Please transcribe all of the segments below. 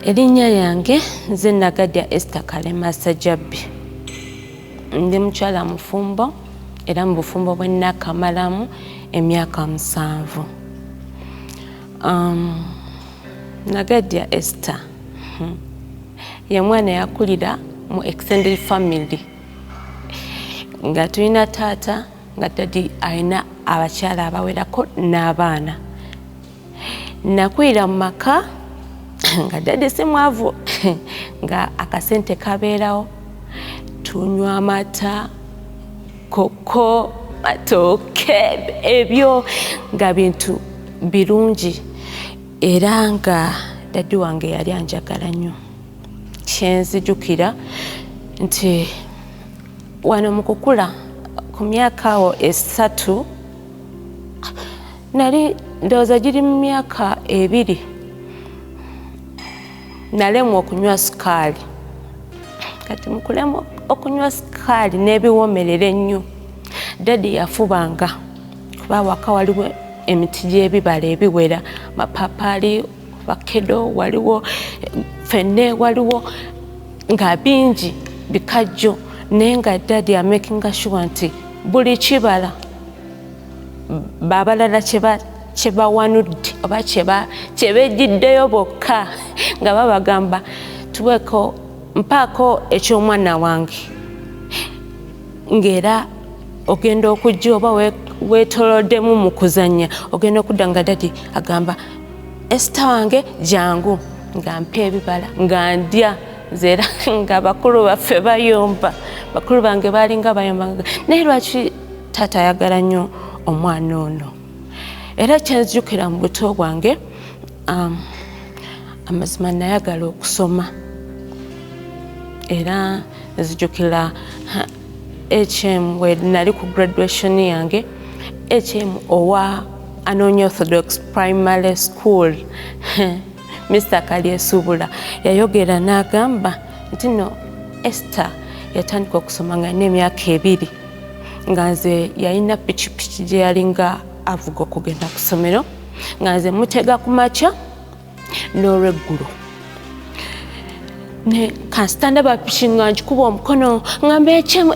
Erinnya yange nze Nagadya Esther Kalema Sajjabbi. Ndi mukyala mufumbo era mu bufumbo bwe nakamalamu emyaka 7. Nagadya Esther ye mwana yakulira mu extended family nga tulina taata nga dadi alina abakyala abawerako n'abaana. Nakulira mu maka nga dadi si mwavu nga akasente kabeerawo, tunywa amata, koko, matooke, ebyo nga bintu birungi era nga dadi wange yali anjagala nnyo. Kyenzijukira nti wano mu kukula ku myaka awo 3 nali ndowooza giri mu myaka 2 nalemwa okunywa sukaali. Kati mukulema okunywa sukaali n'ebiwomerera ennyo, dadi yafubanga kuba waka waliwo emiti gy'ebibala ebiwera, mapapaali, vakedo, waliwo fenne, waliwo nga bingi bikajjo, naye nga dadi amakinga sure nti buli kibala babalala kyebawanudde oba kyebejjiddeyo bokka nga babagamba tuweeko mpaako eky'omwana wange, ng'era ogenda okujja oba weetoloddemu mu kuzannya ogenda okudda nga dadi agamba Esther wange jangu, nga mpa ebibala nga ndya nzeera nga bakulu baffe bayomba, bakulu bange baalinga bayomba. Naye lwaki taata ayagala nnyo omwana ono? Era kyenzijukira mu buto bwange, amazima nayagala okusoma era nzijukira HM we nali ku graduation yange, HM owa Anonya Orthodox Primary School Mr. Kalyesuubula yayogera n'agamba nti no Esther yatandika okusoma nga n'emyaka 2 nga nze yalina pikipiki gye yalinga avuga okugenda ku ssomero, nga nze mutega ku makya n'olweggulo. Ne kansitanda bapiki nga nkikuba omukono ngamba HM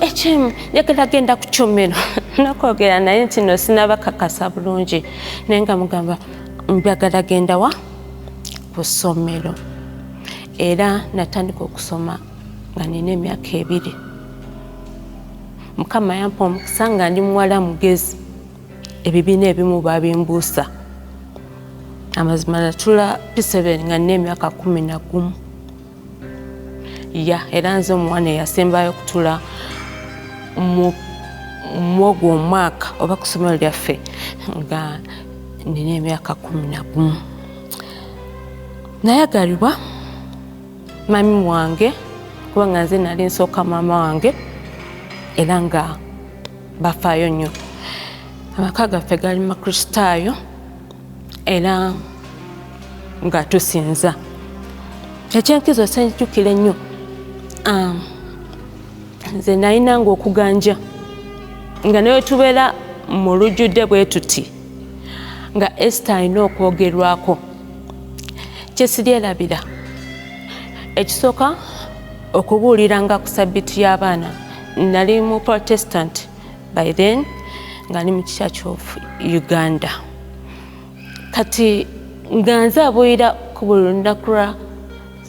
njagala genda ku kyomero nakwogera naye nti no sinabakakasa bulungi, naye nga mugamba njagala genda wa ku ssomero. Era natandika okusoma nga nina emyaka 2. Mukama yampa omukisa nga ndi muwala mugezi, ebibiina ebimu babimbuusa. Amazima natula P7 nga nina emyaka 11. Era nze omwana eyasembayo okutula mu ogwo omwaka oba ku ssomero lyaffe nga nina emyaka 11. Nayagalibwa mami wange kubanga nze nali nsooka maama wange era nga bafaayo nnyo. Amaka gaffe gali makristaayo era nga tusinza. Ekyenkizo senjukira ennyo, nze nalinanga okuganja nga naye tubeera mu lujjudde bwe tuti nga Esther alina okwogerwako. Kyesiryerabira ekisooka okubuuliranga ku sabbiti y'abaana. Nali mu Protestant by then nga ni mu Church of Uganda. Kati nga nze abuulira ku buli lunaku lwa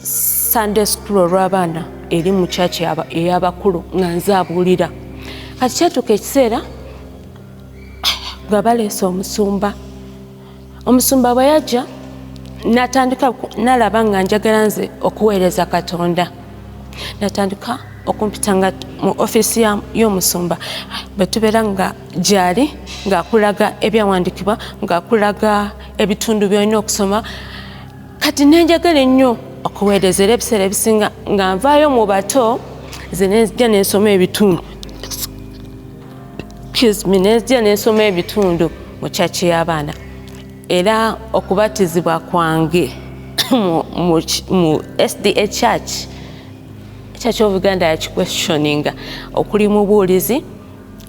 Sunday school olw'abaana eri mu church ey'abakulu nga nze abuulira. Kati kyatuuka ekiseera nga baleese omusumba. Omusumba bwe yajja natandika nalaba nga njagala nze okuweereza Katonda. Natandika okumpitanga mu office y'omusumba bwe tubeera nga gyali ng'akulaga ebyawandiikibwa, ng'akulaga ebitundu by'olina okusoma. Kati nenjagala ennyo okuweereza era ebiseera ebisinga nga nvaayo mu bato ze nenzija nensoma ebitundu. Nenzija nensoma ebitundu mu church y'abaana. Era okubatizibwa kwange mu SDA Church of Uganda yakikwestioninga okuli mubuulizi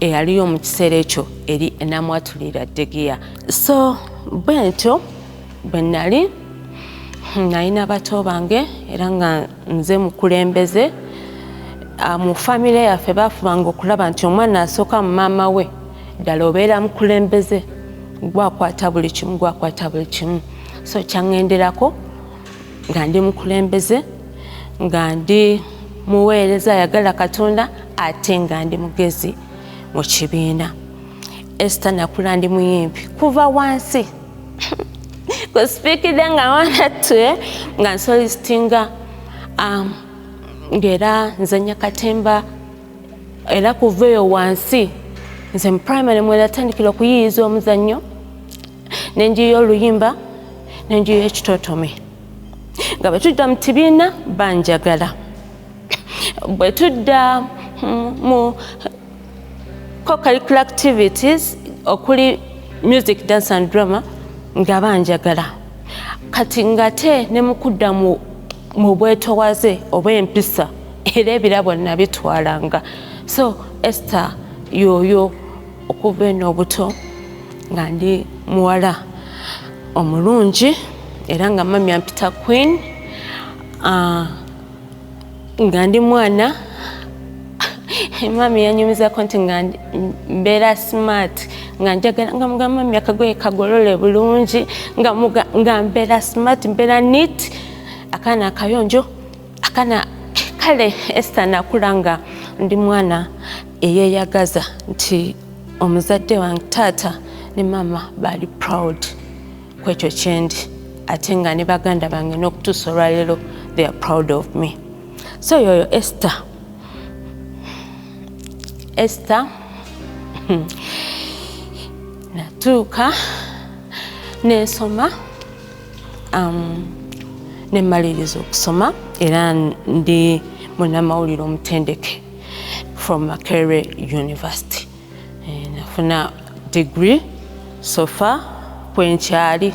eyaliyo mu kiseera ekyo eri enamwatulira Degiya. So bwe ntyo bwe nali nalina bato bange era nga nze mukulembeze. Mu famire yaffe baafubanga okulaba nti omwana asooka mu maama we ddala obeera mukulembeze, gwakwata buli kimu, gwakwata buli kimu. So kyangenderako nga ndi mukulembeze, nga ndi muweereza ayagala Katonda, ate nga ndi mugezi mu kibiina. Esther nakula ndi muyimbi kuva wansi kusipiikidde nga wanatwe nga nsolistinga ng'era nzanya katemba, era kuva eyo wansi nze mu primary mwe natandikira okuyiyiza omuzannyo, nenjiyo oluyimba, nenjiyo ekitotome. Nga bwe tudda mu kibiina banjagala, bwe tudda mu co-curricular activities okuli music, dance and drama nga banjagala. Kati ngate ne mukudda mu bwetowaze obw'empisa era ebirabo nabitwalanga. So Esther yoyo okuva eno obuto nga ndi muwala omulungi era nga mami ampita Queen, nga ndi mwana mami yanyumizako nti nga mbeera smart, nga njagala nga mugamba mami akagoye kagolole bulungi, nga mbeera smart, mbeera neat, akaana akayonjo, akaana kale. Esther nakula nga ndi mwana eyeeyagaza nti omuzadde wange taata ne mama bali proud kwekyo kyendi, ate nga ne baganda bange n'okutuusa olwaleero they are proud of me. So yoyo Esther natuuka nensoma, nemaliriza okusoma era ndi munnamawulire omutendeke from Makerere University. Nafuna degree so far kwenkyali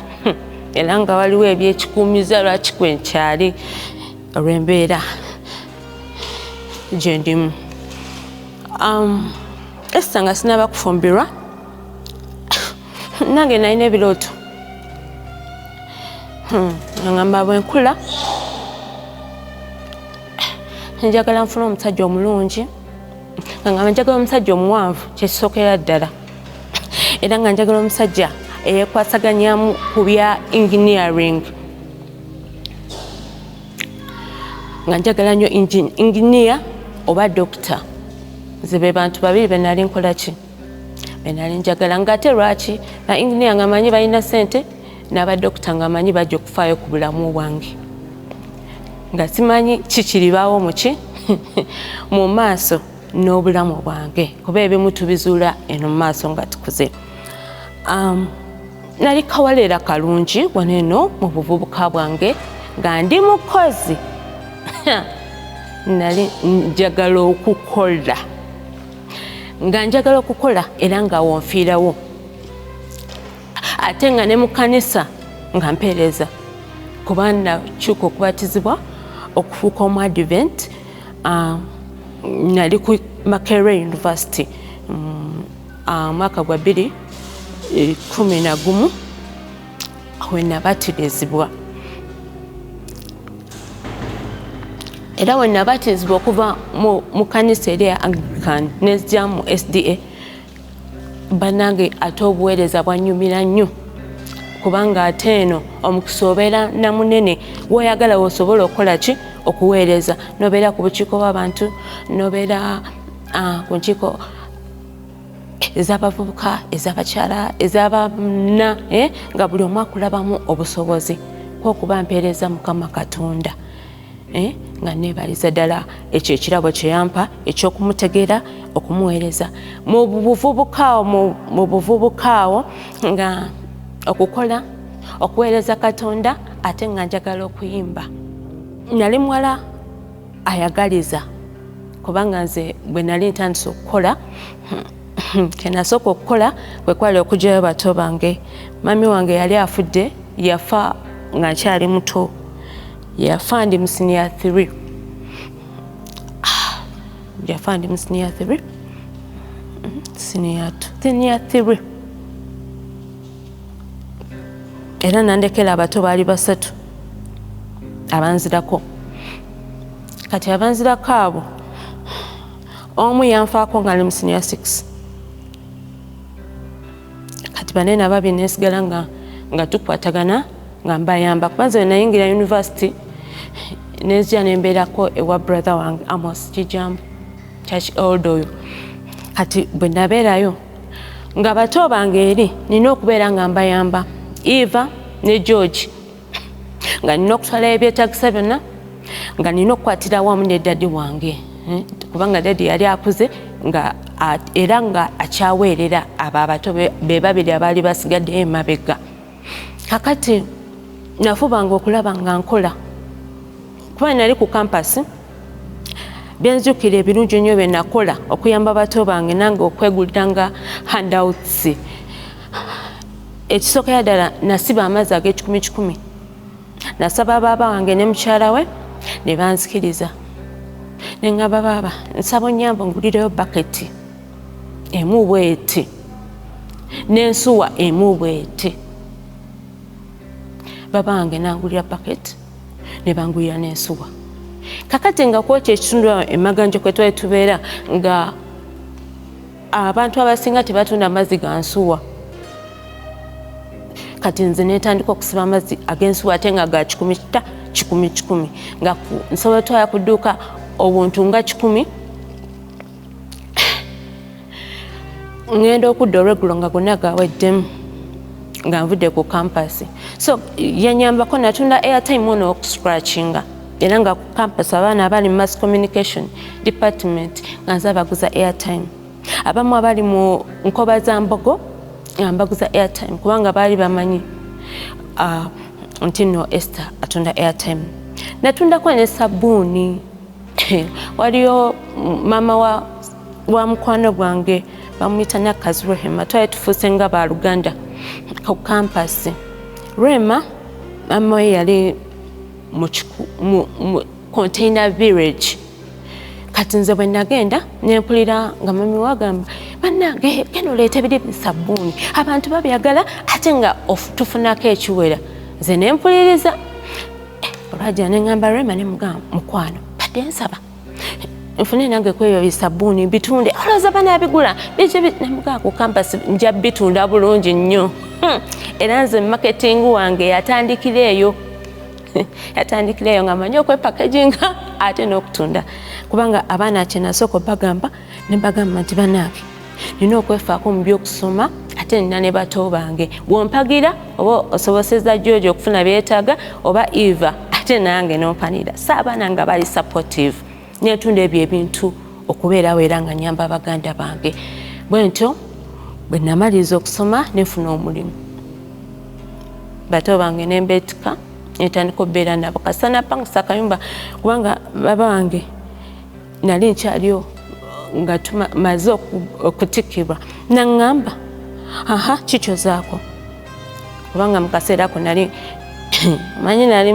era nga waliwo ebyekikuumiza lwaki kwenkyali olw'embeera gye ndimu. Esther nga sinaba kufumbirwa, nange nalina ebirooto. Ngamba bwe nkula njagala nfuna omusajja omulungi, nga njagala omusajja omuwanvu kyekisookera ddala, era nga njagala omusajja eyeekwasaganyamu ku bya engineering, nga njagala nnyo engineer oba doctor. Nze be bantu babiri be nali nkola ki, be nali njagala. Ng'ate lwaki ba engineer nga manyi balina ssente, n'aba doctor nga manyi bajja okufaayo ku bulamu bwange, nga simanyi kikiribaawo muki mu maaso n'obulamu bwange, kuba ebimu tubizuula eno mu maaso nga tukuze. Nali kawalera kalungi wano eno mu buvubuka bwange, nga ndi mukozi nali njagala okukola, nga njagala okukola era nga wonfiirawo, ate nga ne mu kkanisa nga mpeereza, kuba nakyuka okubatizibwa okufuuka omu Advent. Nali ku Makerere University mwaka gwa 2011 we nabatirizibwa, era we nabatizibwa okuva mu kkanisa eri ya Anglican nezja mu SDA. Bannange ate obuweereza bwanyumira nnyo, kubanga ate eno omukisa obeera namunene woyagala wosobola okukola ki, okuweereza. Nobeera ku bukiiko bw'abantu, nobeera ku nkiiko ez'abavubuka, ez'abakyala, ez'abana, nga buli omu akulabamu obusobozi kw'okuba mpeereza Mukama Katonda, nga neebaliza ddala ekyo ekirabo kye yampa eky'okumutegeera, okumuweereza mu buvubuka awo, nga okukola, okuweereza Katonda, ate nga njagala okuyimba. Nali muwala ayagaliza, kubanga nze bwe nali ntandise okukola, kye nasooka okukola kwe kwali okugyayo bato bange. Mami wange yali afudde, yafa nga nkyali muto, yafa ndi mu senior 3. Yafa ndi mu senior 3, senior 3, era nandekera abato baali 3. abanzirako. Kati abanzirako abo omu yanfaako nga ali mu senior 6. Kati banene ababi nesigala nga tukwatagana nga mbayamba kubanza we nayingira university nezija nembeerako ewa brother wange Amos Kijambo church old oyo. Kati bwe nabeerayo nga bato bange eri nina okubeera nga mbayamba Eva ne George nga nina okutwala ebyetagisa byonna nga nina okukwatira wamu ne daddy wange kubanga daddy yali akuze nga era nga akyaweerera abo abato be babiri abaali basigadde emabega. Kakati nafubanga okulaba nga nkola kuba nali ku campus byenjukira ebirungi nnyo bye nakola okuyamba bato bange nange okweguliranga handouts. Ekisooka ddala nasiba amazzi ag'ekikumi nasaba baaba wange ne mukyala we ne banzikiriza ne ngamba baaba nsaba onnyambe ngulireyo baketi emu bweti n'ensuwa emu bweti. Baaba wange nangulira baketi ne bangulira n'ensuwa. Kakati nga kwokya ekitundu emaganja kwe twali tubeera nga abantu abasinga tebatunda amazzi ga nsuwa. Kati nze netandika okusiba amazzi ag'ensuwa ate nga ga 10 nga nsobola otwala ku dduuka obuntu nga 10 ngenda okudda olweggulo nga gonna gaweddemu nga nvudde ku campus. So yanyambako natunda airtime ono okuscratchinga era nga ku campus abaana abali mu mass communication department nga nze abaguza airtime. Abamu abali mu nkoba za mbogo nga mbaguza airtime kubanga baali bamanyi nti no Esther atunda airtime. Natundako ne sabbuuni. Waliyo mama wa mukwano gwange bamuyita Nakazi Rehema twali tufuuse nga baluganda ku campus. Rema mama we yali mu container village. Kati nze bwe nagenda nempulira nga mami wagamba bannange genda oleete biri sabbuuni abantu babyagala ate nga tufunako ekiwera. Nze nempuliriza olwajja neŋŋamba Rema ne mugamba mukwano badde nsaba nfune nange kwebyo bisabbuuni bitunde olowooza banaabigula biki nemugamba ku campus nja bitunda bulungi nnyo. Era nze marketing wange yatandikira eyo nga manyi okwepackaging ate n'okutunda kubanga abaana kye nasooka bagamba ne bagamba nti bannange nina okwefaako mu by'okusoma ate nina ne bato bange bw'ompagira oba osoboseza George okufuna byetaaga oba Eva ate nange n'ompanira saabaana nga bali supportive netunda ebyo ebintu okubeerawo era nga nyamba baganda bange. Bwe ntyo bwe namaliriza okusoma nefuna omulimu bato bange nembeetika netandika okubeera nabo kasana pangisa akayumba kubanga baba wange nali nkyaliyo nga tumaze okutikibwa naŋŋamba kikyozaako kubanga mu kaseera ako nali manyi nali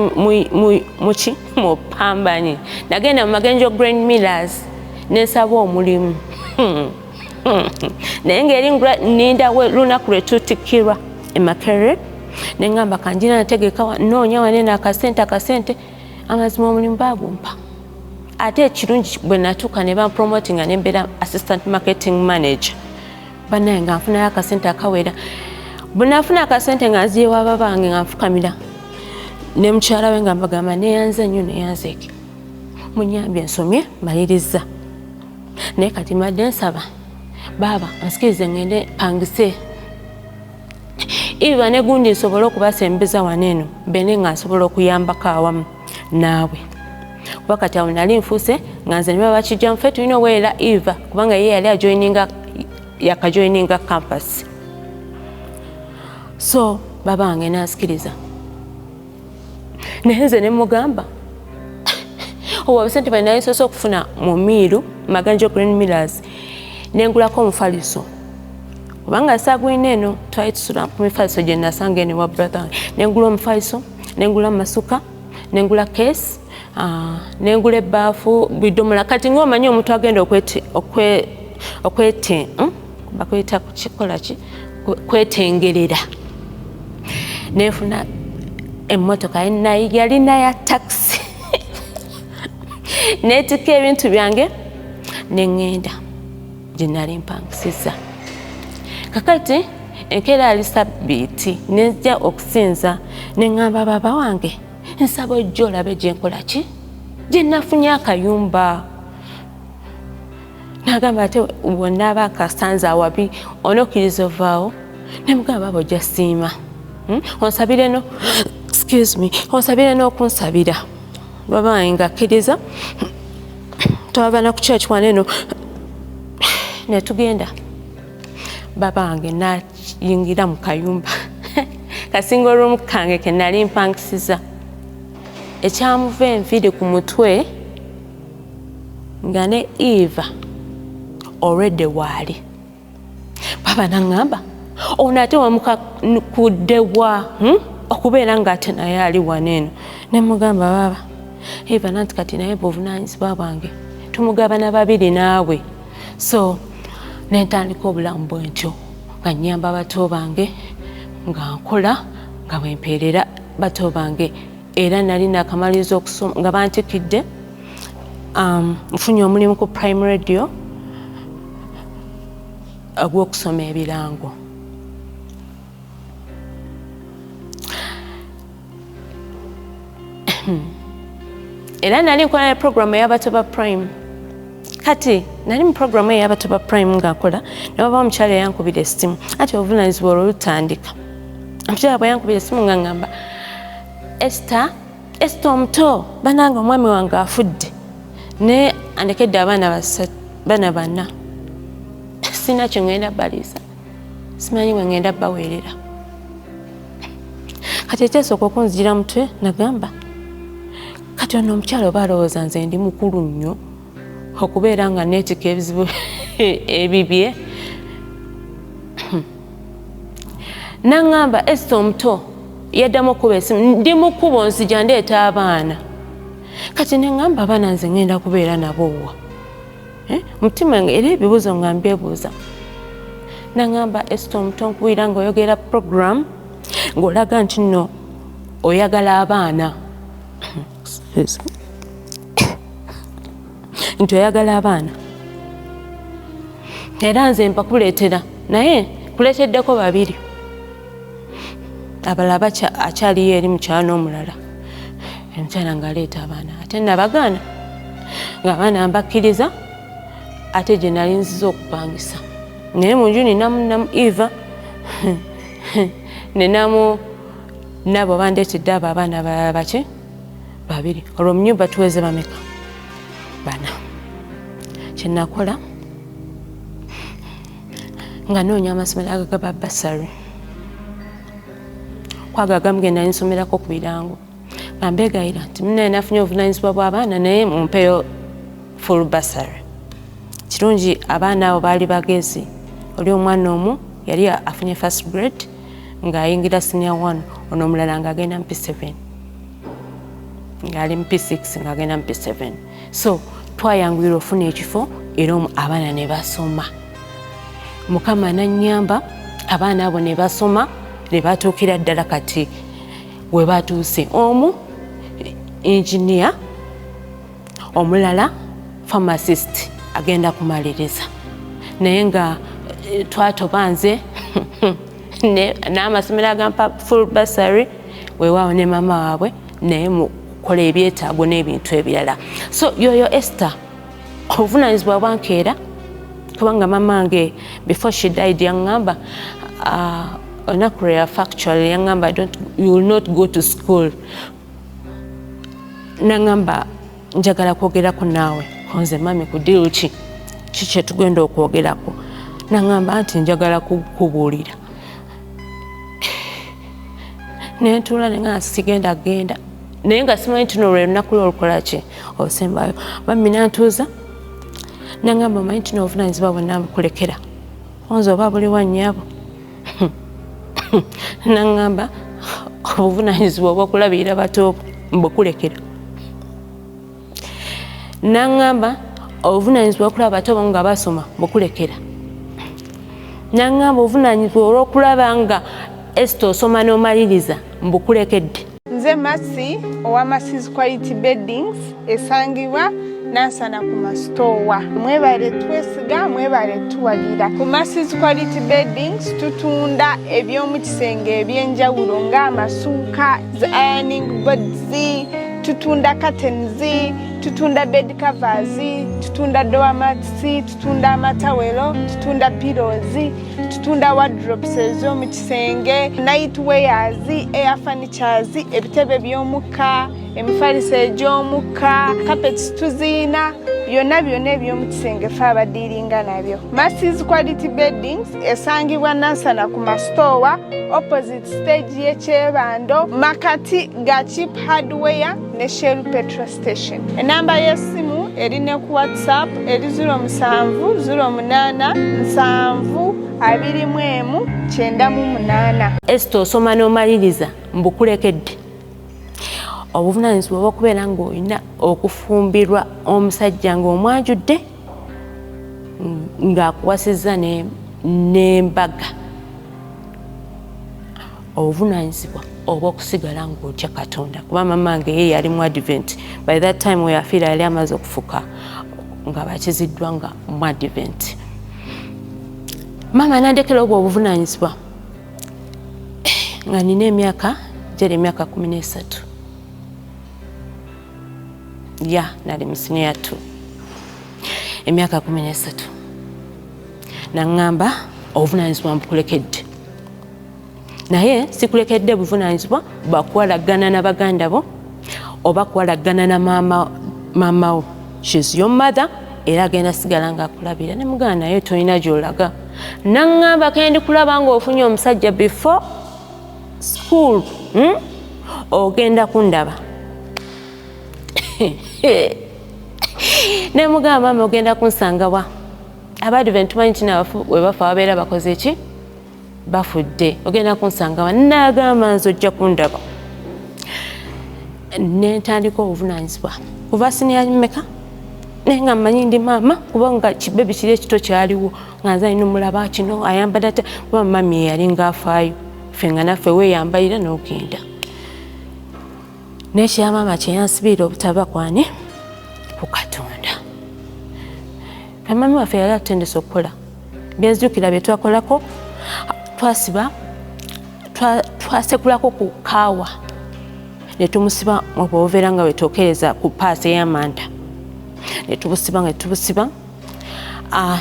muki mupambanyi nagenda mu magenjo Grain Millers nensaba omulimu naye ng'eri ninda lunaku lwe tutikirwa e Makerere neŋŋamba kanjira nategeka noonya wanene akasente amazima omulimu bagumpa ate ekirungi bwe natuuka ne bampromotinga ne mbeera assistant marketing manager bannaye nga nfunayo akasente akawera. Bwe nafuna akasente nga nziye wa babange nga nfukamira ne mukyala we nga mbagamba neyanze nnyo neyanzeeki munyambye nsomye maliriza naye kati mbadde nsaba baaba nsikirize ngende pangise Eva ne gundi nsobole okubasembeza waneeno bene nga nsobola okuyambako awamu naawe kuba kati awo nali nfuuse nga nze ne baba Kijambo ffe tulina oweerera Eva kubanga ye yali yakajoininga campus. So baba wange nansikiriza naye nze ne mugamba oba obusente bwe nali nsoose okufuna mu Miiru Maganjo Grain Millers nengulako omufaliso kubanga saagwina eno twali tusula ku mifaliso gye nasanga eno wa brother nengula omufaliso nengula masuka nengula keesi nengula ebbaafu bidomola kati ng'omanyi omuntu agenda bakweta kukikola ki kwetengerera nefuna emmotoka yalina ya taxi neetikka ebintu byange ne ŋŋenda gye nali mpangisiza. Kakati enkeera yali Ssabbiiti ne nzija okusinza ne ŋŋamba baaba wange nsaba ojja olabe gye nkola ki gye nafunye akayumba. N'agamba ate bw'onaaba akasanze awabi onokkiriza ovaawo. Ne mugamba baaba ojja siima onsabire no onsabire n'okunsabira. Baba wange ng'akkiriza twava na ku church wano eno ne tugenda. Baba wange n'ayingira mu kayumba kasinga room kange ke nali mpangisiza. Ekyamuva enviiri ku mutwe nga ne Eva already waali. Baba n'aŋŋamba ono ate wamukuddewa okubeera ng'ate naye ali wano eno. Ne mugamba baba Eva nanti kati naye buvunaanyizibwa bwange tumugabana babiri naawe. So ne ntandika obulamu bwentyo nga nnyamba bato bange nga nkola nga bwempeerera bato bange. Era nali nakamaliriza okusoma nga bantikidde nfunye omulimu ku Prime Radio ogw'okusoma ebirango. Era nali nkola program ey'abato ba Prime. Kati nali mu program ey'abato ba Prime nga nkola ne baba omukyala yankubira essimu ati obuvunaanyizibwa olwo lutandika. Omukyala bwe yankubira essimu nga ŋŋamba Esther omuto bananga omwami wange afudde ne andekedde abaana bana. Sina kye ŋŋenda baliisa, simanyi bwe ŋŋenda baweerera. Kati ekyasooka okunzijira mutwe nagamba kati ono omukyala oba alowooza nze ndi mukulu nnyo okubeera nga neetika ebizibu ebibye. N'aŋŋamba Esther omuto yaddamu okuba essimu ndi mu kkubo nzija ndeeta abaana. Kati ne ŋŋamba abaana nze ŋŋenda kubeera nabo wa? Mutima era ebibuuzo nga mbyebuuza. N'aŋŋamba Esther omuto nkuwulira ng'oyogera program ng'olaga nti nno oyagala abaana. Nti oyagala abaana. Era nze mpakuleetera naye kuleeteddeko babiri. Abalala akyaliyo eri mukyala n'omulala. Omukyala ng'aleeta abaana ate nabagaana ng'abaana mbakkiriza ate gye nali nziza okupangisa. Naye mu nju ninamu Eva ninamu nabo bandeetedde abo abaana balala baki babiri. Olwo mu nnyumba tuweze bameka? Bana. Kye nakola nga noonya amasomero agagaba basari. Kwago agamu ge nali nsomerako ku birango nga mbeegayira nti munaye nafunye obuvunaanyizibwa bw'abaana naye mumpeyo full basari. Kirungi abaana abo baali bagezi. Oli omwana omu yali afunye first grade ng'ayingira senior 1 ono omulala ng'agenda mu P7 ng'ali mu P6 ng'agenda mu P7. So twayanguyira ofuna ekifo era abaana ne basoma. Mukama n'annyamba abaana abo ne basoma ne batuukira ddala kati we batuuse. Omu engineer, omulala pharmacist agenda kumaliriza. Naye nga twatobanze n'amasomero agampa full basari weewaawo ne mama waabwe naye mukola ebyetaago n'ebintu ebirala. So yoyo Esther obuvunaanyizibwa bwankeera kubanga mama wange before she died yaŋŋamba olunaku lwe yafa actually yaŋŋamba you will not go to school. Naŋŋamba njagala kwogerako naawe nze mami ku ddiiru ki kye tugenda okwogerako. Naŋŋamba nti njagala kukubuulira. Ne ntuula ne nga sigenda genda naye nga simanyi nti nolwe lunaku lwe olukola ki osembayo. Bambi nantuuza naŋŋamba omanyi nti n'obuvunaanyizibwa bwonna bukulekera onze oba buli wa nnyabo. Naŋŋamba obuvunaanyizibwa obw'okulabirira bato mbukulekera. Naŋŋamba obuvunaanyizibwa obw'okulaba bato bo nga basoma bukulekera. Naŋŋamba obuvunaanyizibwa olw'okulaba nga Esther osoma n'omaliriza mbukulekedde. Nze Masi owa Masi's Quality Beddings esangibwa Nansana ku masitoowa. Mwebale twesiga, mwebale tuwagira. Ku Masses Quality Beddings tutunda ebyomu kisenge ebyenjawulo ng'amasuuka, ironing boards, tutunda curtains, tutunda bed covers, tutunda door mats, tutunda amatawero, tutunda pillows, tutunda wardrobes ez'omu kisenge, night wears, air furnitures, ebitebe by'omukka, emifaliso egy'omukka, carpets tuziina, byonna eby'omu kisenge fe abadiiringa nabyo. Masses Quality Beddings esangibwa Nansana ku masitoowa opposite stage y'ekyebando makati ga Cheap Hardware ne Shell Petrol Station. Enamba y'essimu eri ne ku WhatsApp eri 0707219198. Esther osoma n'omaliriza mbukulekedde obuvunaanyizibwa bw'okubeera ng'olina okufumbirwa omusajja ng'omwajudde ng'akuwasizza n'embaga. Obuvunaanyizibwa obw'okusigala ng'otya Katonda kuba mamange ye yali mu Advent. By that time we yafiira yali amaze okufuka nga bakiziddwa nga mu Advent. Mama nandekera obwo obuvunaanyizibwa nga nina emyaka 13. Nali mu senior 2. Emyaka 13. Naŋŋamba obuvunaanyizibwa mbukulekedde. Naye sikulekedde buvunaanyizibwa bwakuwalagana na baganda bo oba kuwalagana na maama wo. She's your mother era agenda sigala ng'akulabira. Ne mugana naye tolina gy'olaga. Naŋŋamba kendi kulaba ng'ofunye omusajja before school. Ogenda kundaba. Ne mugamba mama ogenda kunsanga wa? Abadvent tumanyi tina we bafa babeera bakoze ki? Bafudde. Ogenda kunsanga wa? Nagamba nze ojja kundaba. Ne ntandika obuvunaanyizibwa kuva siniya mmeka naye nga mmanyi ndi maama kuba nga kibebi kiri ekito kyaliwo nga nze alina omulaba kino ayambala ate kuba mami yali ng'afaayo ffe nga naffe weeyambalira n'ogenda. N'ekya maama kye yansibiira obutaba kwani ku Katonda. Mami waffe yali atutendesa okukola byenzijukira bye twakolako twasiba twasekulako ku kaawa ne tumusiba obuveera nga wetwokereza ku paasi ey'amanda ne tubusiba nga tubusiba.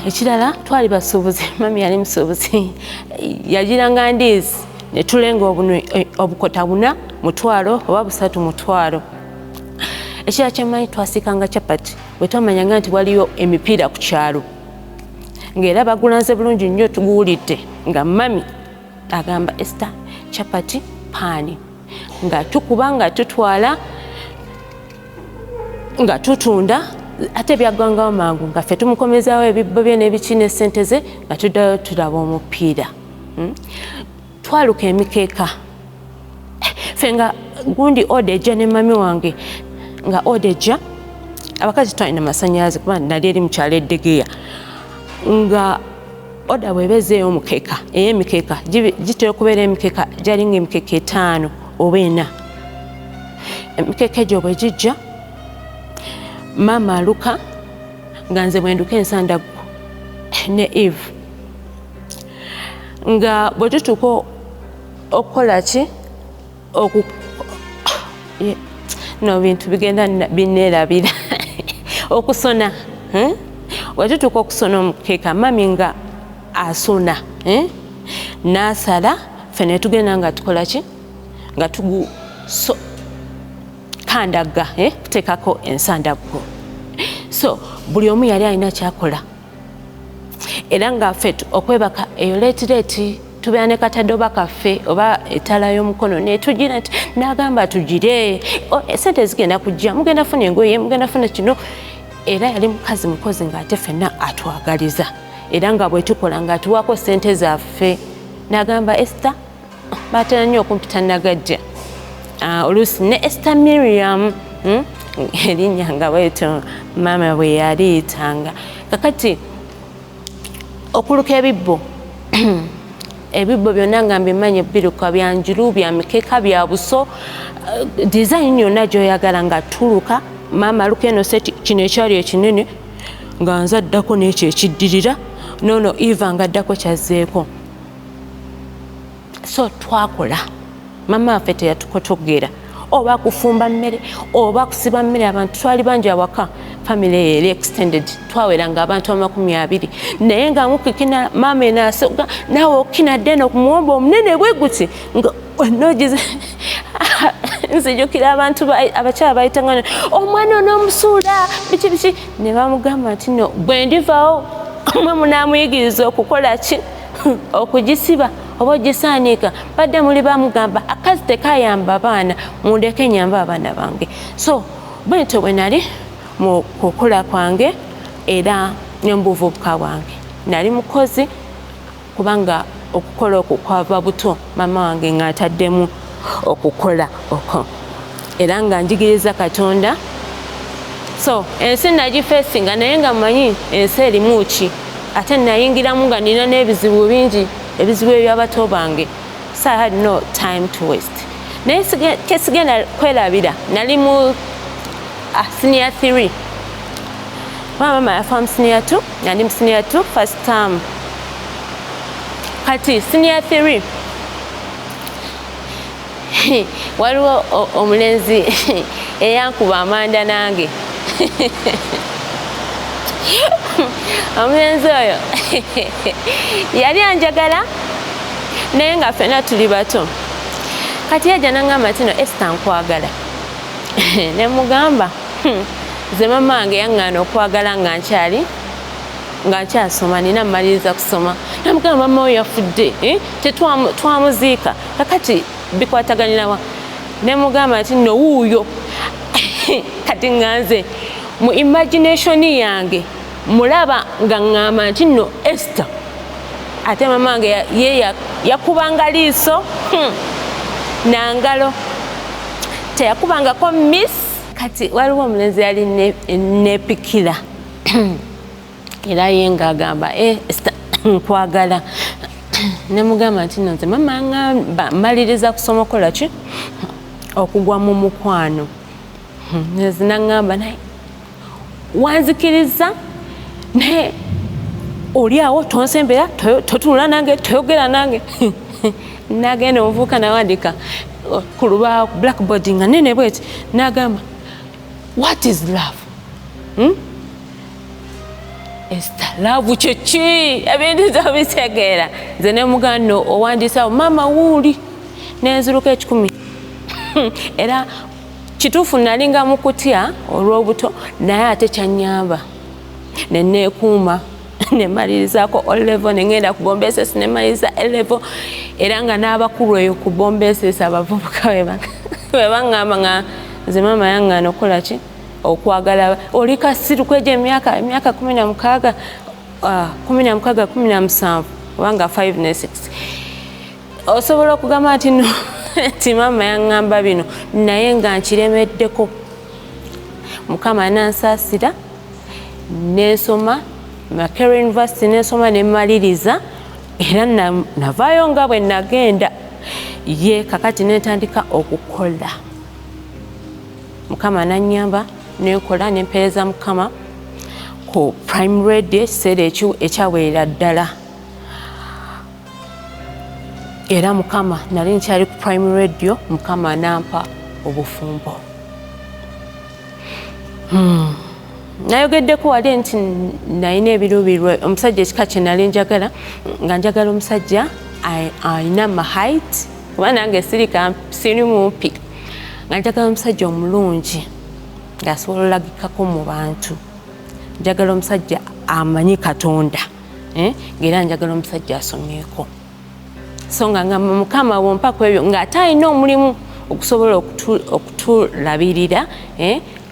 Ekirala twali basuubuzi, mami yali musuubuzi, yagiranga ndiizi ne tulenga obukota 4 mutwalo oba 3 mutwalo. Ekirala kyemanyi twasiikanga capati bwe twamanyanga nti waliyo emipiira ku kyalo ng'era bagulanze bulungi nnyo tuguwulidde nga mami agamba Esther capati paani nga tukuba nga tutwala nga tutunda ate byagwangawo mangu nga ffe tumukomezaawo ebibbo bye n'ebiki n'essente ze nga tuddayo tulaba omupiira. Twaluka emikeeka ffe nga gundi odeja ne mami wange nga odeja abakazi twalina masannyalaze kuba nali eri mukyalo eddegeya nga oda bwebezeeyo omukeeka ey'emikeeka gitera okubeera emikeeka gyali nga emikeeka 5 oba 4. Emikeeka egyo bwe gijja maama aluka nga nze bwenduka ensandagu ne Eve nga bwe tutuuka okukola ki no bintu bigenda bineerabira okusona. Bwe tutuuka okusona omukeeka mami nga asona n'asala ffe ne tugenda nga tukola ki nga kandaga kuteekako ensandagu. So buli omu yali alina kyakola era nga ffe okwebaka eyo leetireeti tubeera ne kataddoba kaffe oba ettala y'omukono netugira nti n'agamba tugire esente zigenda kujja mugenda funa engoye mugenda funa kino. Era yali mukazi mukozi ng'ate ffenna atwagaliza era nga bwe tukola nga atuwaako ssente zaffe. N'agamba Esther batera nnyo okumpita Nagajja oluusi ne Esther Miriam erinnya nga bwetyo maama bwe yaliyitanga. Kakati okuluka ebibbo ebibbo byonna nga mbimanyi biruka byanjulu bya mikeeka bya buso design yonna gy'oyagala nga tuluka maama aluka eno seti kino ekyali ekinene nga nze addako n'ekyo ekiddirira nono Eva nga addako kyazzeeko. So twakola maama waffe teyatukotogera oba kufumba mmere oba kusiba mmere. Abantu twali bangi awaka, family eri extended, twaweranga abantu 20, naye nga mukikina maama enasoga naawe okinadde eno ku muwumba omunene bwe guti nga nogize nzijukira abantu abakyala bayitanga omwana on'omusuula biki biki, ne bamugamba nti no bwe ndivaawo mwe munaamuyigiriza okukola ki okugisiba oba ogisaanika. Badde muli bamugamba akazi tekayamba baana, mundeke nyamba abaana bange. So bwentyo bwe nali mu kukola kwange era ne mu buvubuka bwange nali mukozi, kubanga okukola okwo kwava buto maama wange ng'ataddemu okukola okwo era nga njigiriza Katonda. So ensi nagifeesinga naye nga mmanyi ensi erimu ki, ate nayingiramu nga nina n'ebizibu bingi, ebizibu eby'abato bange. So I had no time to waste. Naye kesigenda kwerabira, nali mu senior 3. Maama yafa mu senior 2, nali mu senior 2 first term. Kati senior 3 waliwo omulenzi eyankuba amanda nange. Omulenzi oyo yali anjagala naye nga ffenna tuli bato. Kati yajja n'aŋŋamba nti no Esther nkwagala. Ne mugamba nze maama wange yaŋŋaana okwagala nga nkyasoma, nina mmaliriza kusoma. Namugamba maama we yafudde, twamuziika kakati bikwataganirawa. Ne mugamba nti no wuuyo. Kati nganze mu imagination yange mulaba nga ŋŋamba nti no Esther, ate maama wange ye yakubanga liiso nangalo, teyakubangako miss. Kati waliwo omulenzi yali nepikira era ye ng'agamba Esther nkwagala. Ne mugamba nti no nze maama aŋŋamba mmaliriza kusoma okola ki okugwa mu mukwano. Nze naŋŋamba naye wanzikiriza naye oli awo tonsembera, totuula nange, toyogera nange. Nagenda omuvubuka nawandika ku lubaawo ku blackboard nga nene bweti, nagamba what is love? Esther, love kyeki? Ebintu tobitegeera. Nze ne mugamba no owandiisawo maama wuuli, nenziruka 10. Era kituufu nalinga mu kutya olw'obuto naye ate kyannyamba. Ne neekuuma ne mmalirizaako O level, ne ngenda ku Bombeesesi ne mmaliriza A level, era nga n'abakulu eyo ku Bombeesesi abavubuka bwe baŋŋamba nga nze maama yaŋŋaana okukola ki okwagala. Oli kasiru kweja emyaka 16, 17 obanga 5 ne 6 osobola okugamba nti no nti maama yaŋŋamba bino naye nga nkiremeddeko. Mukama nansaasira nensoma Makerere University, nensoma nemmaliriza era navaayo nga bwe nagenda ye kakati netandika okukola. Mukama nannyamba nenkola nempeereza Mukama ku Prime Radio ekiseera ekyawerera ddala. Era Mukama nali nkyali ku Prime Radio, Mukama nampa obufumbo. Nayogeddeko wali nti nalina ebiruubirwa omusajja ekika kye nali njagala, nga njagala omusajja alina ma height, kuba nange siri mumpi, nga njagala omusajja omulungi ng'asobola olagikako mu bantu. Njagala omusajja amanyi Katonda, ng'era njagala omusajja asomyeko. So nga ngamba Mukama wompa ku ebyo ng'ate alina omulimu okusobola okutulabirira,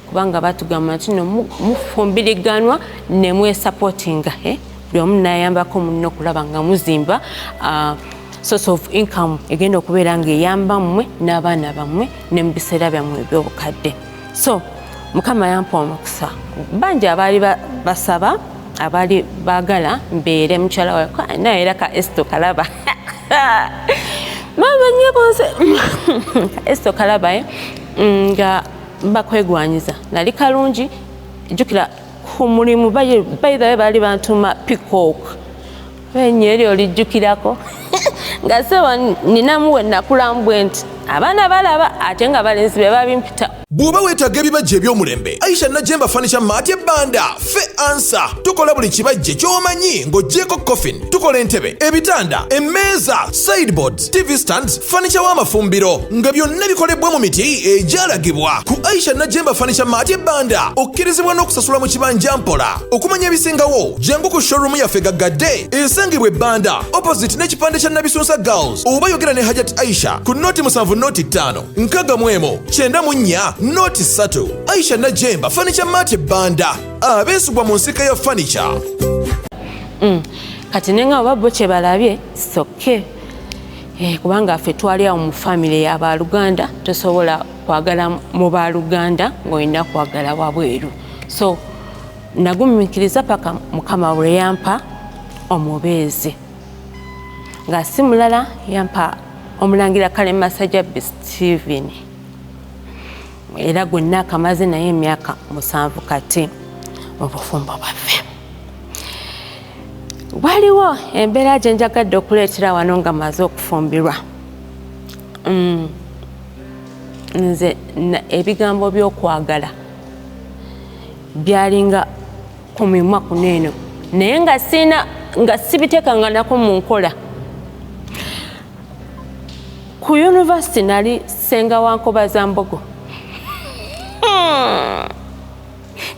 kubanga batugamba nti no mufumbiriganwa ne mwesupportinga, buli omu nayambako munno okulaba nga muzimba source of income egenda okubeera ng'eyamba mmwe n'abaana bammwe ne mu biseera byammwe eby'obukadde. So Mukama yampa omukisa. Bangi abaali basaba, abaali baagala mbeere mukyala wawe naye era ka Esther kalaba mama nyebonse Esther kalaba nga bakwegwanyiza nali kalungi jukira ku mulimu bayithawe bali bantuma Peacock benye eryo lijjukirako nga sewa ninamu we nakulambwe nti abaana balaba ate nga balenzi be babimpita. Bw'oba weetaaga ebibajje eby'omulembe Aisha Najjemba Furniture Mart Banda ffe ansa tukola buli kibajje ky'omanyi ng'oggyeko coffin, tukola entebe, ebitanda, emmeeza, sideboards, TV stands, furniture w'amafumbiro nga byonna bikolebwa mu miti egyalagibwa. Ku Aisha Najjemba Furniture Mart Banda okkirizibwa n'okusasula mu kibanja mpola. Okumanya ebisingawo jangu ku showroom yaffe gaggadde esangibwa Banda opposite n'ekipande kya Nabisunsa Girls, oba yogera ne Hajat Aisha ku noti 7 noti 5 nkaga mwemo 94 noti 3. Aisha Najjemba Furniture Mart Banda abeesibwa mu nsika ya furniture. Kati nenga wabbo kye balabye soke kubanga ffe twali awo mu family y'Abaluganda tosobola kwagala mu Baluganda ng'olina kwagala wabweru. So nagumiikiriza paka Mukama bwe yampa omubeezi nga si mulala yampa Omulangira Kalema Sajjabbi Stephen era gwenna akamaze naye emyaka 7 kati mu bufumbo bwaffe. Waliwo embeera gye njagadde okuleetera wano nga maze okufumbirwa. Nze ebigambo by'okwagala byalinga ku mimwa kuneeno naye nga sibiteekanga nako mu nkola. Ku university nali Ssenga wa Nkobazambogo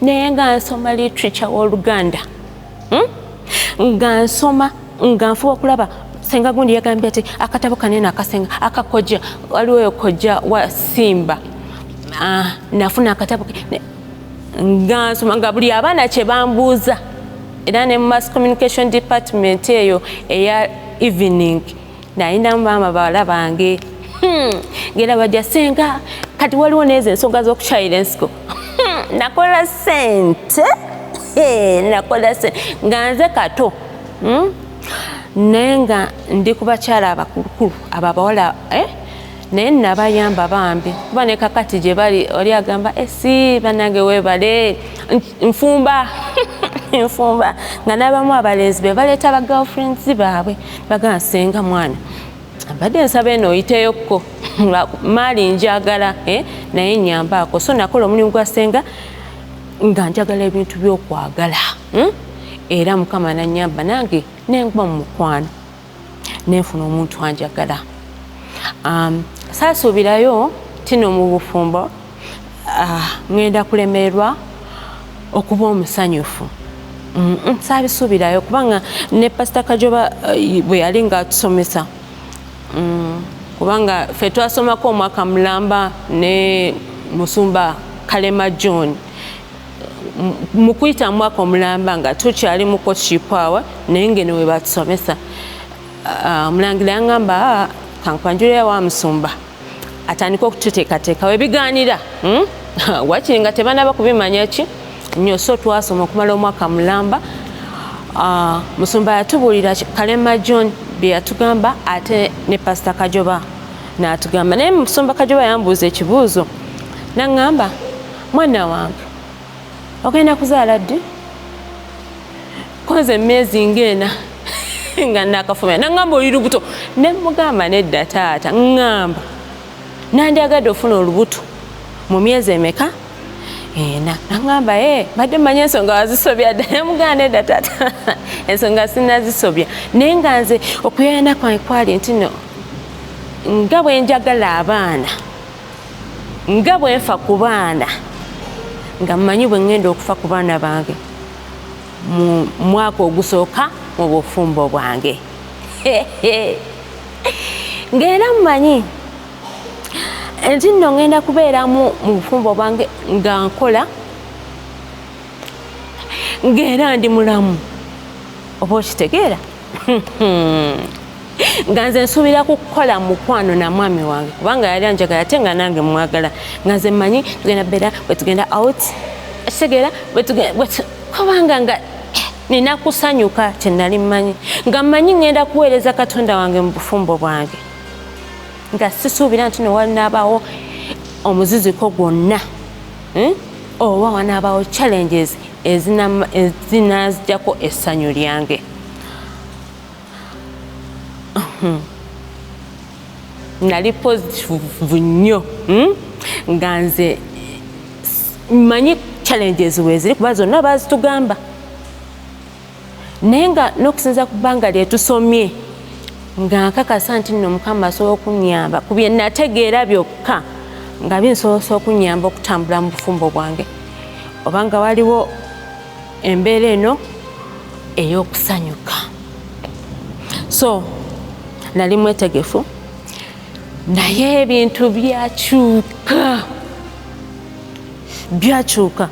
naye nga nsoma literature w'Oluganda nga nsoma nga nfuba okulaba Ssenga gundi yagambye ati akatabo kanene akasenga akakojja waliwo oyo kojja wa Simba nafuna akatabo nga nsoma nga buli abaana kye bambuuza era ne mass communication department eyo eya evening nayindamu maama bawala bange ngera bajja Ssenga kati waliwo n'ezo ensonga z'okukyayira ensiko nakola sente nga nze kato naye nga ndi ku bakyala abakulukulu abo abawala naye nabayamba bambi kuba ne kakati gye bali oli agamba si bannange weebale nfumba nfumba nga n'abamu abalenzi be baleeta ba girlfriends baabwe bagamba Ssenga mwana mbadde nsaba eno oyiteyokko maali njagala naye nyambaako. So nakola omulimu gwa Ssenga nga njagala ebintu by'okwagala era Mukama nannyamba nange nenkuba mu mukwano nenfuna omuntu anjagala. Saasuubirayo tino mu bufumbo ngenda kulemererwa okuba omusanyufu. Saabisuubirayo kubanga ne Pastor Kajoba bwe yali nga atusomesa kubanga ffe twasomako omwaka mulamba ne Musumba Kalema John mu kuyita mwaka omulamba nga tukyali mu courtship awa naye ngeno we batusomesa. Omulangira yaŋŋamba kankwanjulira wa Musumba atandika okututeekateekawo ebigaanira wakiri nga tebanaba kubimanya ki nnyo. So twasoma okumala omwaka mulamba. Musumba yatubuulira Kalema John bye yatugamba ate ne Pastor Kajoba n'atugamba. Naye Musumba Kajoba yambuuza ekibuuzo naŋŋamba mwana wange ogenda kuzaala ddi? Koze emyezi ng'ena nga nakafumya. Naŋŋamba oli lubuto. Ne mugamba nedda taata ŋŋamba nandyagadde ofuna olubuto mu myezi emeka? Naŋŋamba badde mmanyi ensonga wazisobya dda. Ne mugamba nedda taata ensonga sinnazisobya naye nga nze okuyana kwange kwali nti no nga bwe njagala abaana nga bwe nfa ku baana nga mmanyi bwe ŋŋenda okufa ku baana bange mu mwaka ogusooka mu bufumbo bwange. Ng'era mmanyi nti nno ŋŋenda kubeeramu mu bufumbo bwange nga nkola ng'era ndi mulamu. Oba okitegeera? Nga nze nsuubira kukola mukwano na mwami wange kubanga yali anjagala ate nga nange mwagala nga nze mmanyi tugenda beera bwe tugenda out kitegeera kubanga nga nina kusanyuka kye nali mmanyi nga mmanyi ŋŋenda kuweereza Katonda wange mu bufumbo bwange nga sisuubira nti nowali naabaawo omuziziko gwonna oba wanaabawo challenges ezinazijjako essanyu lyange. Nali positive nnyo nga nze mmanyi challenges weziri kuba zonna bazitugamba naye nga n'okusinza ku bbanga lyetusomye nga nkakasa nti nno Mukama asobola okunyamba ku bye nategeera byokka nga binsobozesa okunyamba okutambula mu bufumbo bwange oba nga waliwo embeera eno ey'okusanyuka. So nali mwetegefu naye ebintu byakyuka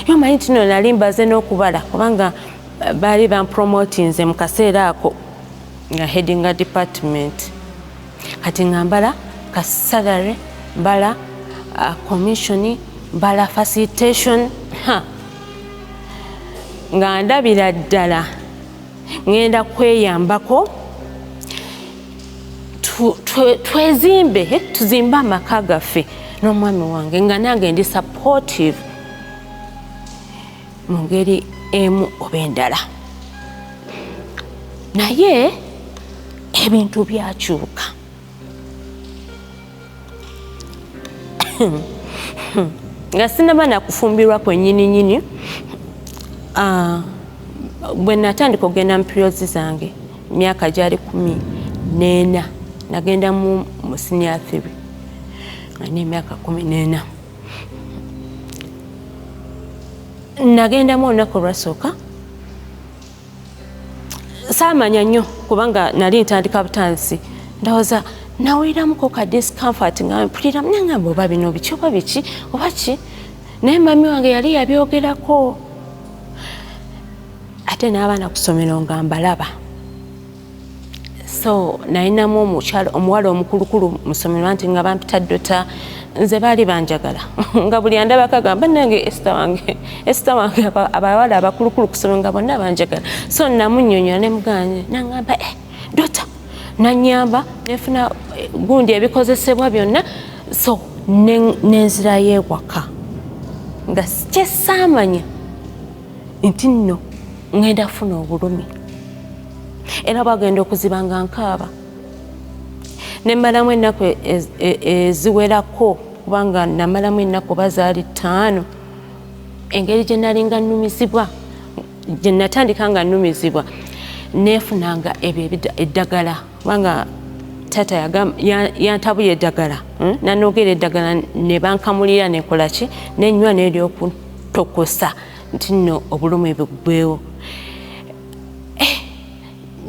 yomanyi nti no nali mbaze n'okubala kubanga baali bampromotinze mu kaseera ako nga headinga department kati nga mbala ka salary mbala commission mbala facilitation nga ndabira ddala ngenda kweyambako twezimbe tuzimbe amaka gaffe n'omwami wange nga nange ndi supportive mu ngeri emu oba endala naye ebintu byakyuka. Nga sinaba nakufumbirwa kwennyini bwe natandika okugenda mu periods zange myaka gyali 14 nagenda mu senior 3 nga n'emyaka 14 nagendamu olunaku olwasooka saamanya nnyo kubanga nali ntandika butansi ndowooza nawuliramuko ka discomfort nga mpulira nangamba oba bino biki oba biki oba ki naye mami wange yali yabyogerako ate n'abaana ku ssomero nga mbalaba. So nalinamu omuwala omukulukulu mu ssomero anti nga bampita Dota nze baali banjagala nga buli andabako agamba nange Esther wange abawala abakulukulu ku ssomero nga bonna banjagala. So namunnyonnyola ne muganje nangamba Dota nanyamba nefuna gundi ebikozesebwa byonna so nenzirayo ewaka nga kyesaamanya nti nno ngenda kufuna obulumi era bagenda okuzibanga nkaaba nemmalamu ennaku eziwerako kubanga namalamu ennaku bazaali 5 engeri gye nalinga nnumizibwa gye natandika nga nnumizibwa nefunanga ebyo eddagala kubanga tata yantabuye eddagala nanogera eddagala ne bankamulira nekola ki nenywa n'eryokutokosa nti nno obulumi buggwewo.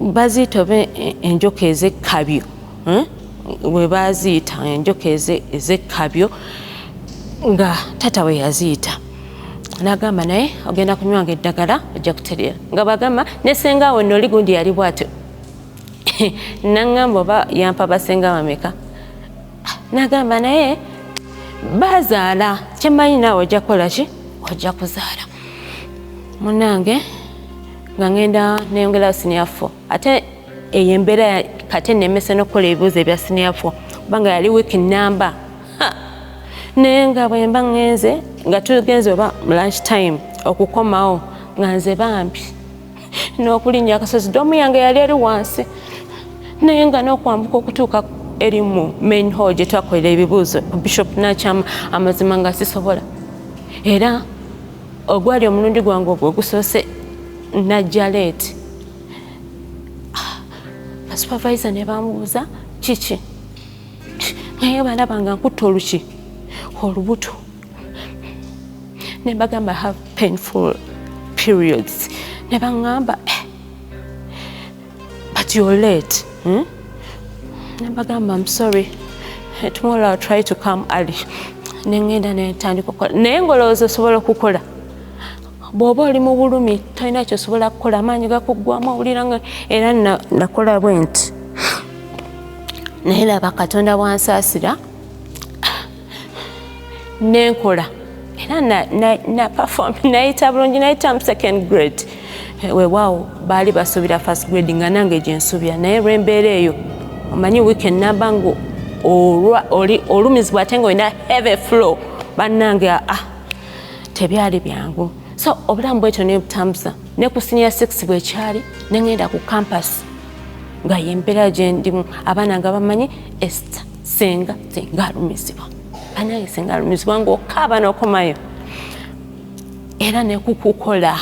Baziyita oba enjoka ez'ekkabyo we baziyita enjoka ez'ekkabyo nga tata we yaziyita nagamba naye ogenda kunywanga eddagala ojja kutereera nga bagamba ne senga we noli gundi yali bwatyo nangamba oba yampa basenga bameka nagamba naye bazaala kyemmanyi naawe ojja kukola ki ojja kuzaala munange nga ngenda neyongera senior 4 ate eyo embeera kate nemese n'okukola ebibuuzo ebya senior 4 kubanga yali week number naye nga bwe mba ngenze nga tugenze oba lunch time okukomawo nga nze bambi n'okulinnya akasozi domu yange yali eri wansi naye nga n'okwambuka okutuuka eri mu main hall gye twakolera ebibuuzo Bishop Nakyama amazima nga sisobola era ogwali omulundi gwange ogwo gusoose najja leeti supervisor ne bamubuuza kiki naye balaba nga nkutta oluki olubuto ne bagamba have painful periods ne baŋŋamba but you're late ne bagamba I'm sorry tomorrow I'll try to come early ne ŋŋenda ne ntandika okukola naye ng'olowooza osobola okukola bw'oba oli mu bulumi talina kyosobola kukola amaanyi gakuggwamu owulira era nakola bwe nti naye laba Katonda bwansaasira nenkola era na perform nayita bulungi nayita mu second grade weewaawo baali basuubira first grade nga nange gye nsuubira naye lw'embeera eyo omanyi weekend namba ngo olumizibwa ate nga olina heavy flow bannange tebyali byangu. So obulamu bwetyo ne butambuza ne ku senior 6 bwekyali ne ngenda ku campus nga yembeera gye ndimu abaana nga bamanyi Esther senga alumizibwa anaye senga alumizibwa ng'okaaba n'okomayo era ne kukukola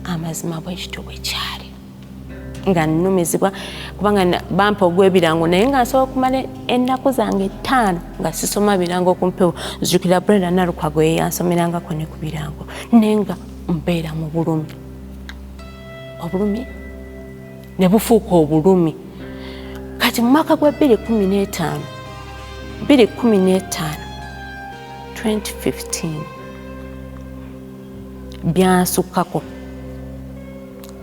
amazima bwekityo bwekyali nga nnumizibwa kubanga bampa ogw'ebirango naye nga nsobola okumala ennaku zange 5 nga sisoma birango ku mpewo. Nzijukira Brenda Nalukwago ye yansomerangako ne ku birango naye nga mbeera mu bulumi, obulumi ne bufuuka obulumi. Kati mu mwaka gwa 2015 byansukkako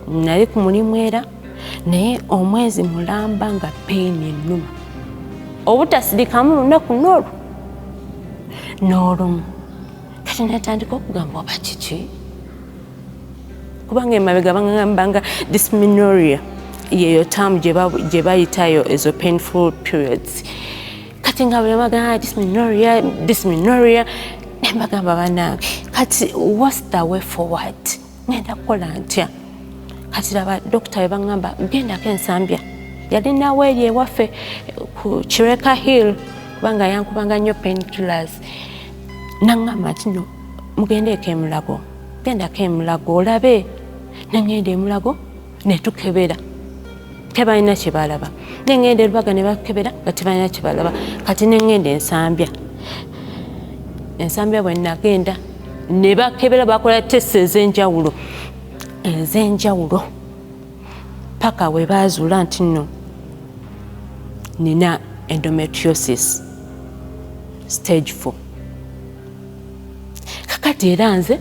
nali ku mulimu era naye omwezi mulamba nga peeni ennuma obutasirikamu lunaku n'olumu. Kati natandika okugamba oba kiki kubanga emabega bangambanga dysmenorrhea yeyo tamu gye bayitayo ezo painful periods. Kati nga bwe bagamba dysmenorrhea ne mbagamba bannange kati what's the way forward, ngenda kukola ntya? Kati laba dokita we bangamba gendako ensambya yalinawo eri ewaffe ku Kireka Hill kubanga yankubanga nnyo painkillers. Nangamba nti no mugendeeko eMulago, gendako eMulago olabe. Nengenda eMulago ne tukebera tebalina kye balaba, nengenda e Lubaga ne bakebera nga tebalina kye balaba. Kati nengenda ensambya bwe nagenda ne bakebera bakola test ez'enjawulo paka we bazuula nti nno nina endometriosis stage 4. Kakati era nze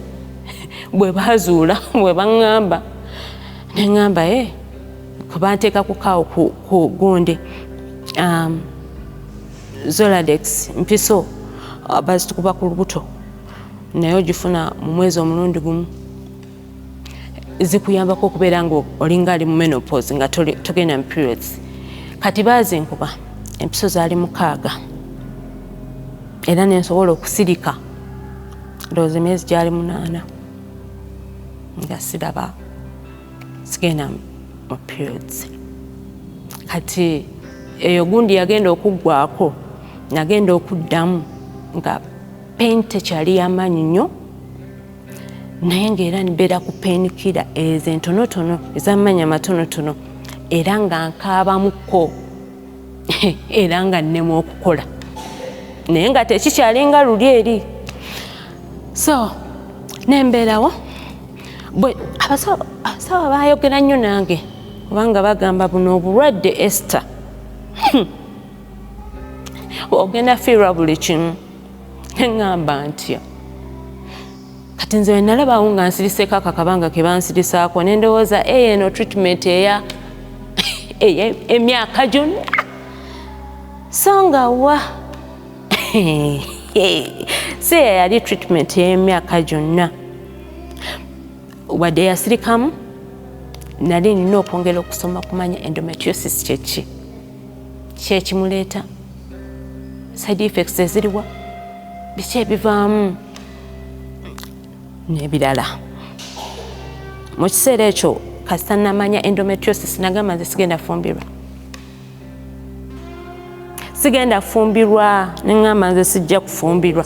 bwe bazuula bwe baŋŋamba ne ŋŋamba kuba nteeka kukaawo ku gundi Zoladex mpiso bazitukuba ku lubuto naye ogifuna mu mwezi omulundi gumu zikuyambako okubeera nga olinga ali mu menopause nga togenda mu periods. Kati bazinkuba empiso zaali 6 era nensobola okusirika ndowooza emyezi gyali 8 nga siraba sigenda mu periods. Kati eyo gundi yagenda okuggwako nagenda okuddamu nga pain tekyali y'amaanyi nnyo naye ng'era nibeera ku painkiller ezo entonotono ez'amaanyi amatonotono era nga nkaabamuko era nga nnema okukola naye nga tekikyalinga luli eri. So nembeerawo abasawo baayogera nnyo nange kubanga bagamba buno obulwadde Esther ogenda fiirwa buli kimu. Neŋŋamba ntya kati nze nalabawo nga nsiriseeko akakabanga ke bansirisaako ne ndowooza eno treatment emyaka gyonna so nga wa si yali treatment y'emyaka gyonna wadde yasirikamu nali nina okwongera okusoma kumanya endometriosis kyeki kyekimuleeta, side effects eziriwa, biki ebivaamu n'ebirala. Mu kiseera ekyo kasita namanya endometriosis nagamba nze sigenda kufumbirwa neŋŋamba nze sijja kufumbirwa.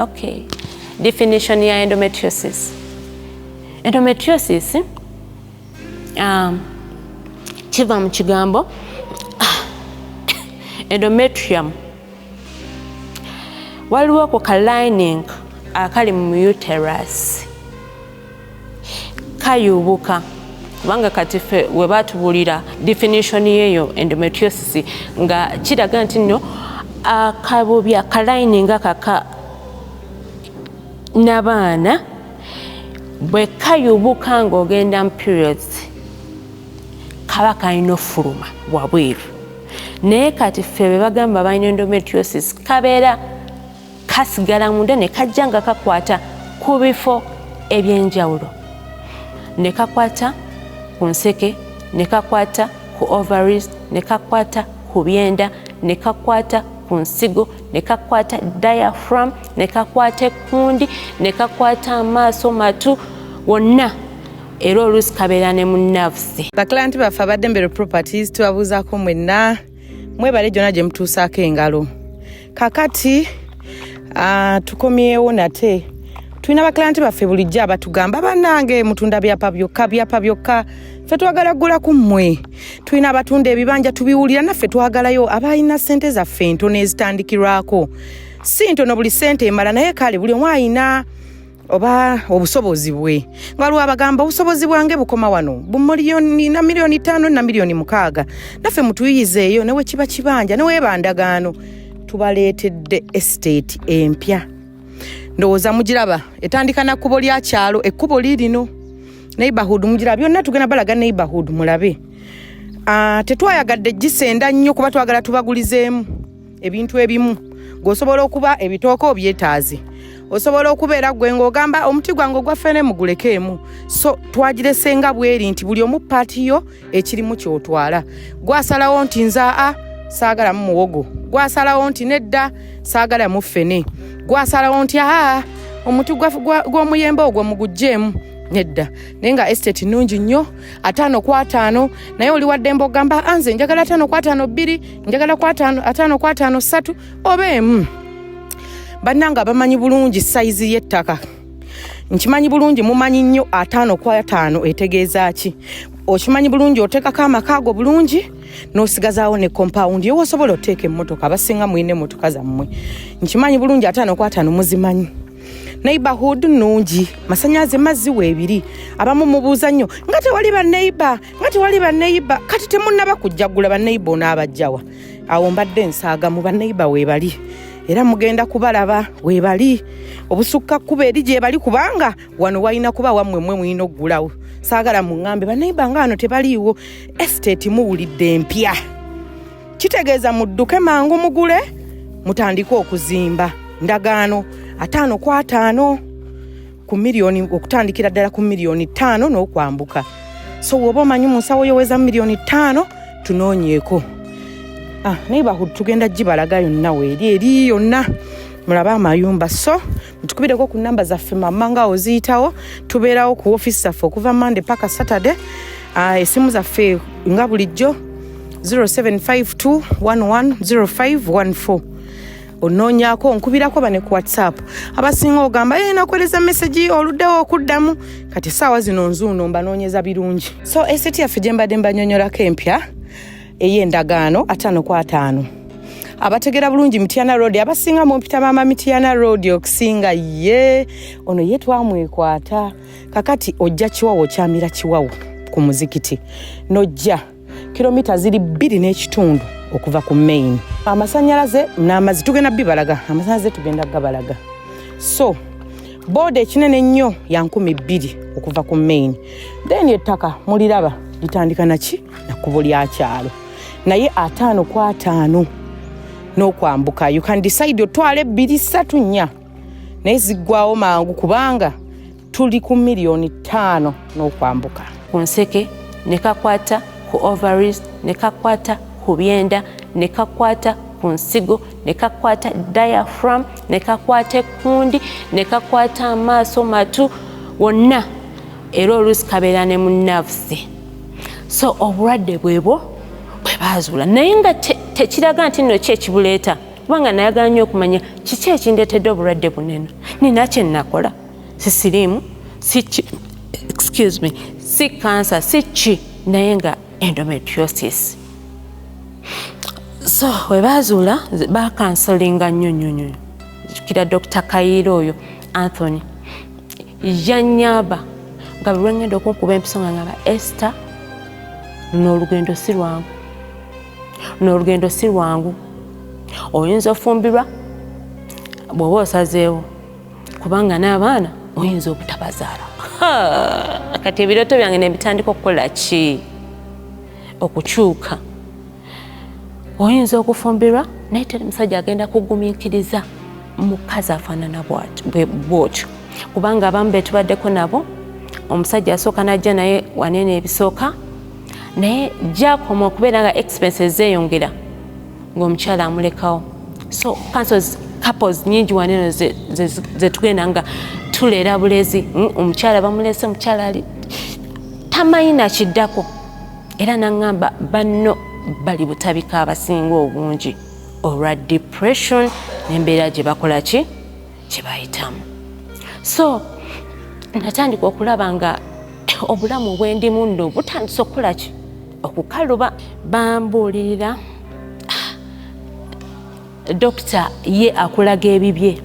Okay. Definition ya endometriosis. Endometriosis kiva mu kigambo endometrium. Waliwo ku ka lining akali mu uterus kayubuka kubanga kati ffe we batubulira definition yeyo endometriosis nga kiraga nti nno akabubi aka lining akaka n'abaana bwe kayubuka ng'ogenda mu periods kaba kalina ofuluma wabweru naye kati ffe be bagamba balina endometriosis kabeera kasigala munda ne kajja nga kakwata ku bifo ebyenjawulo, ne kakwata ku nseke, ne kakwata ku ovaries, ne kakwata ku byenda, ne kakwata ku nsigo ne kakwata diaphragm ne kakwata ekkundi ne kakwata amaaso matu wonna era oluusi kabeera ne mu nerves. Baklanti baffe abadde Mbero Properties tubabuuzaako mwenna mwebale gyonna gye mutuusaako engalo. Kakati tukomyewo nate tulina baklanti baffe bulijjo abatugamba bannange mutunda byapa byokka ffe twagala gula ku mmwe. Tulina abatunda ebibanja tubiwulira naffe twagalayo abalina ssente zaffe ntono ezitandikirwako. Si ntono buli ssente emala naye kale buli omu alina oba obusobozi bwe. Nga waliwo abagamba obusobozi bwange bukoma wano bumiliyoni na miliyoni 5 na miliyoni 6. Naffe mutuyizeeyo newe kiba kibanja newe bandagaano tubaleetedde estate empya. Ndowooza mugiraba etandika na kkubo lya kyalo ekkubo lirino neighborhood mugiraba byonna tugenda balaga neighborhood mulabe. Tetwayagadde gisenda nnyo kuba twagala tubagulizeemu ebintu ebimu ng'osobola okuba ebitooke obyetaaze. Osobola okubeera gwe ng'ogamba omuti gwange ogwaffene mugulekeemu. So twagiresenga bweri nti buli omu paati yo ekirimu kyotwala. Gwasalawo nti nza saagala mu muwogo. Gwasalawo nti nedda saagala mu ffene. Gwasalawo nti omuti gw'omuyembe ogwo mugugjeemu nedda. Naye nga estate nnungi nnyo 5/5 naye oli wadde mbogamba anze njagala 5/5 2 njagala 5/5 3 oba bannanga bamanyi bulungi size y'ettaka. Nkimanyi bulungi mumanyi nnyo 5/5 etegeeza ki. Okimanyi bulungi oteekako amakaago bulungi n'osigazaawo ne compound yo osobola oteeka emmotoka abasinga mwine emmotoka zammwe. Nkimanyi bulungi 5/5 muzimanyi. Neighborhood nnungi masanyaze mazzi weebiri abamu mubuuza nnyo nga tewali banneighbor kati temunnaba kujjagula banneighbor n'abajjawa. Awo mbadde nsaaga mu banneighbor weebali era mugenda kubalaba weebali obusukka kkuba eri gye bali kubanga wano walina kuba wammwe mmwe mulina oggulawo. Saagala muŋŋambe banneighbor nga wano tebaliiwo. Estate muwulidde empya kitegeeza mudduke mangu mugule mutandike okuzimba. Ndagaano 5/5 ku miliyoni okutandikira ddala ku miliyoni 5 n'okwambuka. So woba omanyi mu nsawo yoweza miliyoni 5 tunoonyeeko. Neighborhood tugenda gibalaga yonna weeri yonna mulaba amayumba. So mutukubireko ku namba zaffe mamma nga oziyitawo. Tubeerawo ku office zaffe okuva Monday paka Saturday. Esimu zaffe nga bulijjo 0752 110514. Onoonyaako nkubirako bane ku WhatsApp. Abasinga ogamba nakuweereza message oluddewo okuddamu kati saawa zino nzuuno mbanoonyeza birungi. So estate yaffe gye mbadde mbanyonyolako empya ey'endagaano 5/5. Abategera bulungi Mityana Road abasinga mu mpita mama Mityana Road okusinga ono ye twamwekwata. Kakati ojja Kiwawo kyamira Kiwawo ku muzikiti nojja kilomita ziri 2.5 okuva ku main. Amasannyalaze n'amazzi tugenda bibalaga amasannyalaze tugenda gabalaga. So boda ekinene nnyo ya 2,000 okuva ku main. Then ettaka muliraba litandika naki na kkubo lya kyalo naye 5/5 n'okwambuka. You can decide otwale 2-3 naye ziggwawo mangu kubanga tuli ku miliyoni 5 n'okwambuka. Ku nseke ne kakwata ku ovaries ne kakwata ku byenda ne kakwata ku nsigo ne kakwata diaphragm ne kakwata ekkundi ne kakwata amaaso matu wonna era oluusi kabeera ne mu nerves. So obulwadde bwebwo bwebazuula naye nga tekiraga nti nno ki ekibuleeta kubanga nayagala nnyo okumanya kiki ekindeetedde obulwadde buneno. Nina kye nakola sisiriimu si cancer si ki naye nga endometriosis. So webazuula bakansolinga nnyo kira Dr. Kayiira oyo Anthony yannyamba nga bwe ngenda okunkuba empiso nga ngamba Esther n'olugendo si lwangu oyinza ofumbirwa bw'oba osazeewo kubanga n'abaana oyinza obutabazaala. Kati ebirooto byange ne bitandika okukola ki okukyuka. Oyinza okufumbirwa naye teri musajja agenda kugumiikiriza mukazi afaanana bw'otyo kubanga abamu be tubaddeko nabo omusajja asooka najja naye wanene ebisooka naye gyakoma okubeera nga expenses zeeyongera ng'omukyala amulekawo So couples nyingi waneno ze tugenda nga tulera bulezi omukyala bamulese omukyala ali tamanyi nakiddako era naŋŋamba banno bali butabika abasinga obungi olwa depression n'embeera gye bakola ki kye bayitamu. So natandika okulaba nga obulamu bwendimu nno butandise okukola ki okukaluba. Bambuulirira dokita ye akulaga ebibye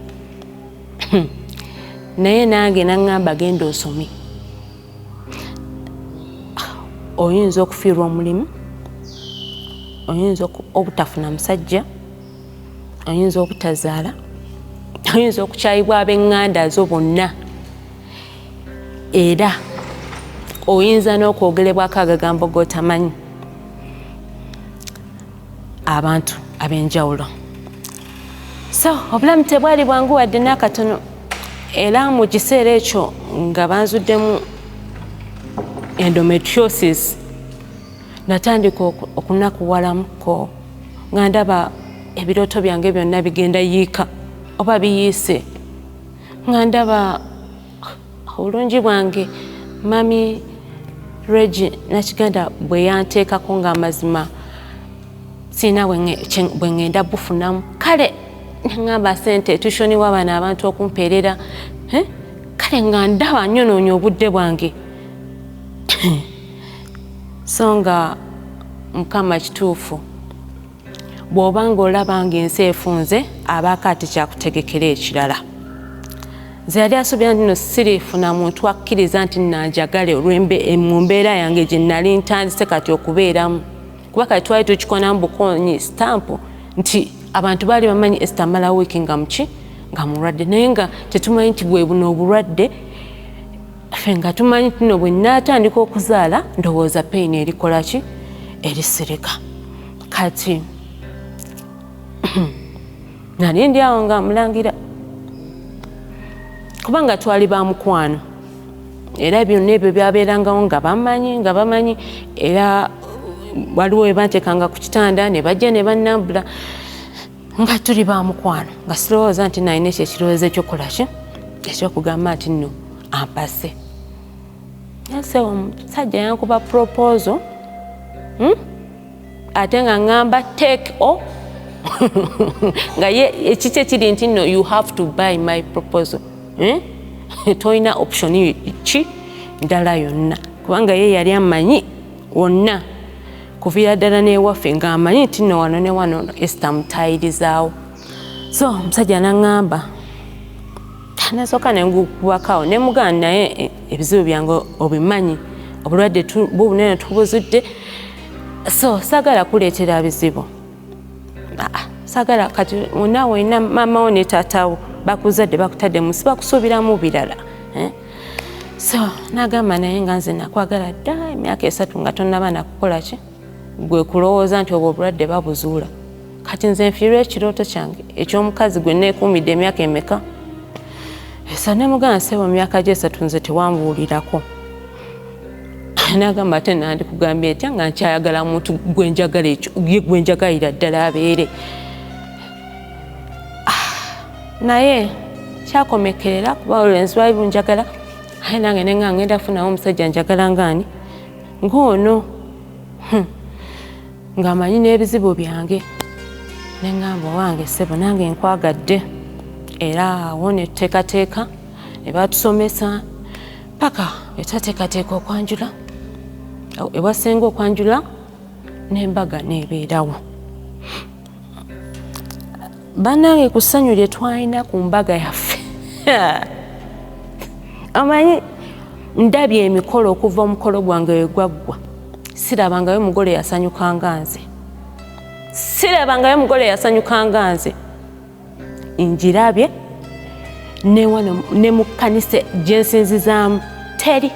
naye nange naŋŋamba genda osome. Oyinza okufiirwa omulimu, oyinza obutafuna musajja, oyinza obutazaala, oyinza okukyayibwa ab'eŋŋanda zo bonna, era oyinza n'okwogerebwako agagambo g'otamanyi abantu ab'enjawulo. So obulamu tebwali bwangu wadde n'akatono, era mu kiseera ekyo nga banzuddemu endometriosis natandika okunakuwalamuko nga ndaba ebirooto byange byonna bigenda yiika oba biyiise, nga ndaba obulungi bwange mami Regi Nakiganda bwe yanteekako ng'amazima sina bwe ngenda bufunamu. Kale ngamba sente tushoni w'abaana abantu okumpeerera, kale nga ndaba nnyonoonye obudde bwange. So nga Mukama kituufu bw'oba ng'olaba ng'ensi efunze abaako ate kyakutegekera ekirala. Nze yali asuubira nti nno sirifuna muntu akkiriza nti nanjagale mu mbeera yange gye nali ntandise kati okubeeramu, kuba kati twali tukikonamu bukonyi stampu nti abantu baali bamanyi Esther mala wiiki nga mulwadde, naye nga tetumanyi nti bwe buno obulwadde ffe nga tumanyi nti nno bwe naatandika okuzaala ndowooza peyini erikola ki erisirika. Kati nali ndi awo nga mulangira kubanga twali ba mukwano era byonna ebyo byabeerangawo nga bamanyi era waliwo we banteekanga ku kitanda ne bajja ne bannambula nga tuli ba mukwano, nga sirowooza nti nalina ekyo ekirowoozo ekyokukola ki ekyokugamba nti nno ampase. Yase omusajja yankuba proposal ate nga ngamba take o nga ye ekiki ekiri nti nno you have to buy my proposal. Toyina option ki ndala yonna, kubanga ye yali amanyi wonna kuviira ddala n'ewaffe ng'amanyi nti nno wano ne wano Esther mutayirizaawo. So omusajja naŋŋamba nasooka ne ngukubakawo ne muganda naye ebizibu byange obimanyi, obulwadde bubunene tubuzudde, so saagala kuleetera bizibu. Saagala kati wonna olina maamawo ne taatawo bakuzadde bakutadde mu nsi bakusuubiramu birala. So nagamba naye nga nze nakwagala dda emyaka 3 nga tonnaba nakukola ki gwe kulowooza nti obwo obulwadde babuzuula. Kati nze nfiirwa ekirooto kyange eky'omukazi gwe neekuumidde emyaka emeka. Esa ne muganda ssebo myaka gye 3 nze tewambuulirako. Nagamba ate nandikugambye etya nga nkyayagala muntu gwenjagala ekyo ye gwenjagalira ddala abeere. Naye kyakomekerera kuba olwensi bali bunjagala, aye nange nenga ngenda funawo omusajja njagala ngaani ng'ono ng'amanyi n'ebizibu byange. Nengamba owange ssebo nange nkwagadde, era awo ne tuteekateeka ne batusomesa paka etateekateeka okwanjula, ewasenga okwanjula n'embaga neebeerawo. Bannange ku ssanyu lye twalina ku mbaga yaffe amanyi ndabye emikolo okuva omukolo gwange we gwaggwa, sirabangayo mugole yasanyukanga nze, sirabangayo mugole yasanyukanga nze. Njirabye ne wano ne mu kkanisa gye nsinzizaamu teri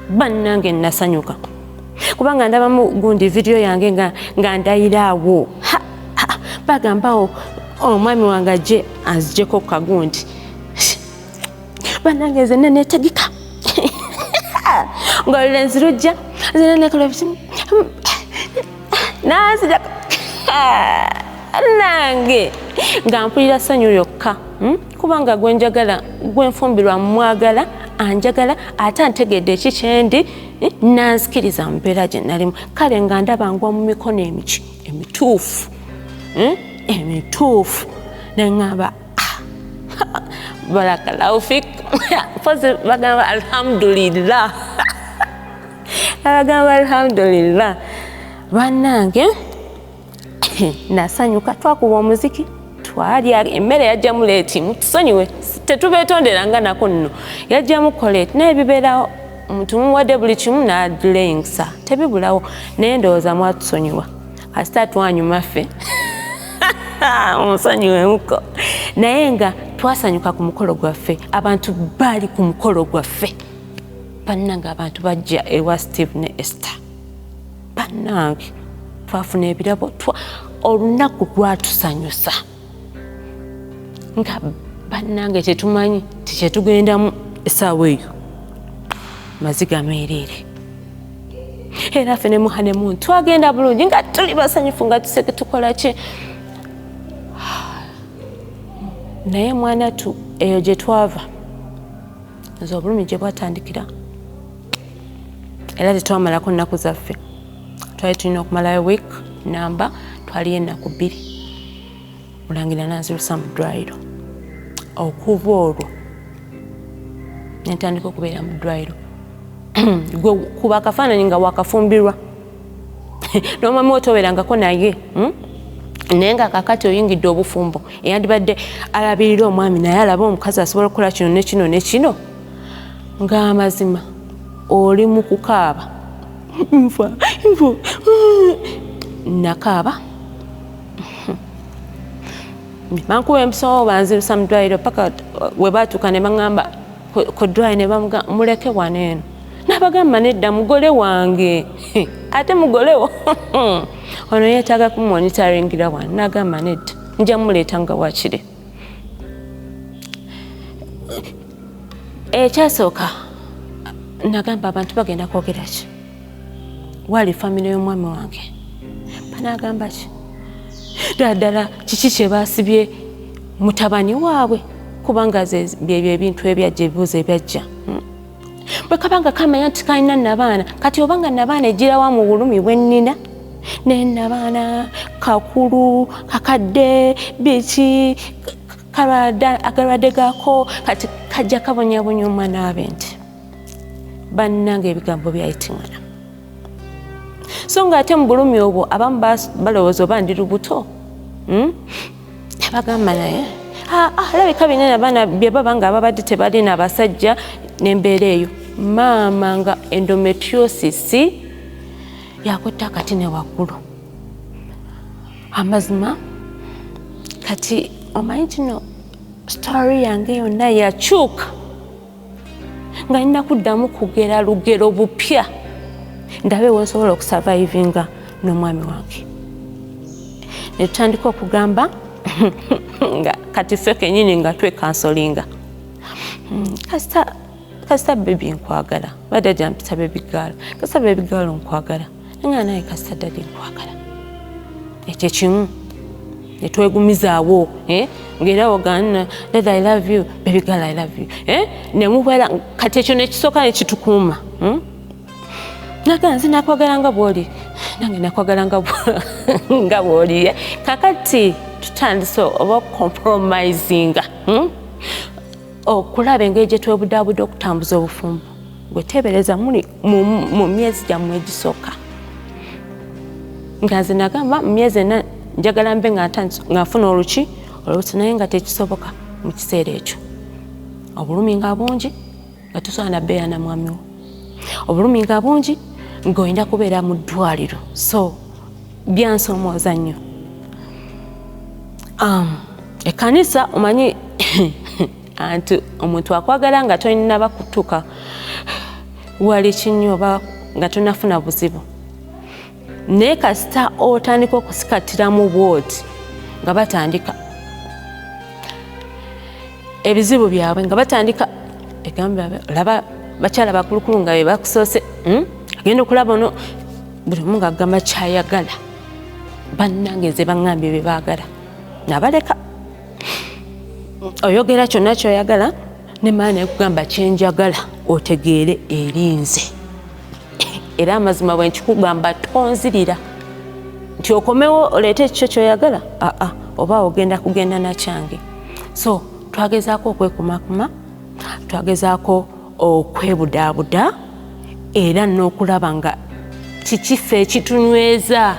bannange nasanyuka, kubanga ndabamu gundi vidiyo yange nga ndayiraawo bagambawo omwami wange ajje anzigyeko kagundi bannange nze neneetegeka nga olulenzi lujja nze nenekola nanzijako nange nga mpulira ssanyu lyokka kubanga gwenjagala gwenfumbirwa mwagala anjagala ate antegedde ekikyendi nanzikiriza mu mbeera gye nalimu kale nga ndaba ngwa mu mikono emituufu emituufu neŋŋamba barakallahu fik pozi bagamba alhamdulillah bagamba alhamdulillah bannange nasanyuka twakuba omuziki twalya emmere yajjamu leeti mutusonyiwe tetubeetonderanga nako nno yajjamu koleeti naye bibeerawo omuntu muwadde buli kimu n'aduleyingisa tebibulawo naye ndowooza mwatusonyiwa kasita twanyuma ffe omusonyiwemuko naye nga twasanyuka ku mukolo gwaffe abantu baali ku mukolo gwaffe bannange abantu bajja ewa Steve ne Esther bannange twafuna ebirabo olunaku lwatusanyusa nga bannange tetumanyi tikyetugendamu essaawa eyo maziga meereere era ffe ne muhanemu twagenda bulungi nga tuli basanyufu nga tuseke tukola ki naye mwana tu eyo gye twava nze obulumi gye bwatandikira era tetwamalako nnaku zaffe twali tulina okumalayo wiik namba twaliyo ennaku 2 mulangira nanzirusa mu ddwaliro okuva olwo nentandika okubeera mu ddwaliro gwe kuba akafaananyi nga wakafumbirwa n'omwami wotoberangako naye naye nga kakati oyingidde obufumbo eyandibadde alabirira omwami naye alaba omukazi asobola okukola kino ne kino ne kino ng'amazima oli mu kukaaba nfa nakaaba bankuba empisawo banzirusa mu ddwaliro paka we baatuuka ne baŋŋamba ku ddwaliro ne bamugamba muleke wano eno n'abagamba nedda mugole wange ate mugolewo ono yeetaaga kumonitaringira wano n'agamba nedda nja muleeta nga wakire ekyasooka nagamba abantu bagenda kwogera ki wali famire y'omwami wange banagamba ki ddala kiki kye baasibye mutabani waabwe kubanga byebyo ebintu ebyajja ebibuuzo ebyajja bwe kabanga kamanya nti kalina nabaana kati obanga nabaana egirawa mu bulumi bwe nnina ne nabaana kakulu kakadde biki agalwadde gaako kati kajja kabonyabonya omwana wabe nti bannange ebigambo byayitiŋana so nga ate mu bulumi obwo abamu balowooza oba ndi lubuto abagamba naye alabika bina abaana bye baba nga ababadde tebalina abasajja n'embeera eyo maama nga endometriosis yakotta akati ne waggulu amazima kati omanyi kino story yange yonna yakyuka nga nina kuddamu kugera lugero bupya ndabe wensobola okusurvivinga n'omwami wange netutandika okugamba nga kati ffe kenyini nga twekansolinga kasita bebi nkwagala badadi ampita bebi gaalo kasita bebi gaalo nkwagala nga naye kasita dadi nkwagala ekyo kimu netwegumizaawo ng'era ogana dad I love you baby girl I love you nemubeera kati ekyo nekisooka nekitukuuma naga nze nakwagala nga bw'oli nange nakwagala nga bw'oli kakati tutandise oba compromisinga okulaba engeri gye twebudaabuda okutambuza obufumbo gwe teebereza muli mu myezi gyammwe egisooka nga nze nagamba mu myezi ena njagala mbe nga nfuna oluki olubuto naye nga tekisoboka mu kiseera ekyo obulumi nga bungi nga tosobola nabbeera na mwami wo obulumi nga bungi ng'oyinza kubeera mu ddwaliro so byansoomooza nnyo ekkanisa omanyi anti omuntu akwagala nga tolinaba kutuuka wali kinnyo oba nga tonafuna buzibu naye kasita otandika okusikatiramu bwoti nga batandika ebizibu byabwe nga batandika laba bakyala bakulukulu nga be bakusoose agenda okulaba ono buli omu nga agamba kyayagala bannange ze baŋŋambye bye baagala nabaleka oyogera kyonna kyoyagala ne maana ekugamba kyenjagala otegeere erinze era amazima bwe nkikugamba tonzirira nti okomewo oleete ekikyo kyoyagala oba ogenda kugenda nakyange. So twagezaako okwekumakuma, twagezaako okwebudaabuda era n'okulaba nga kikife ekitunyweza.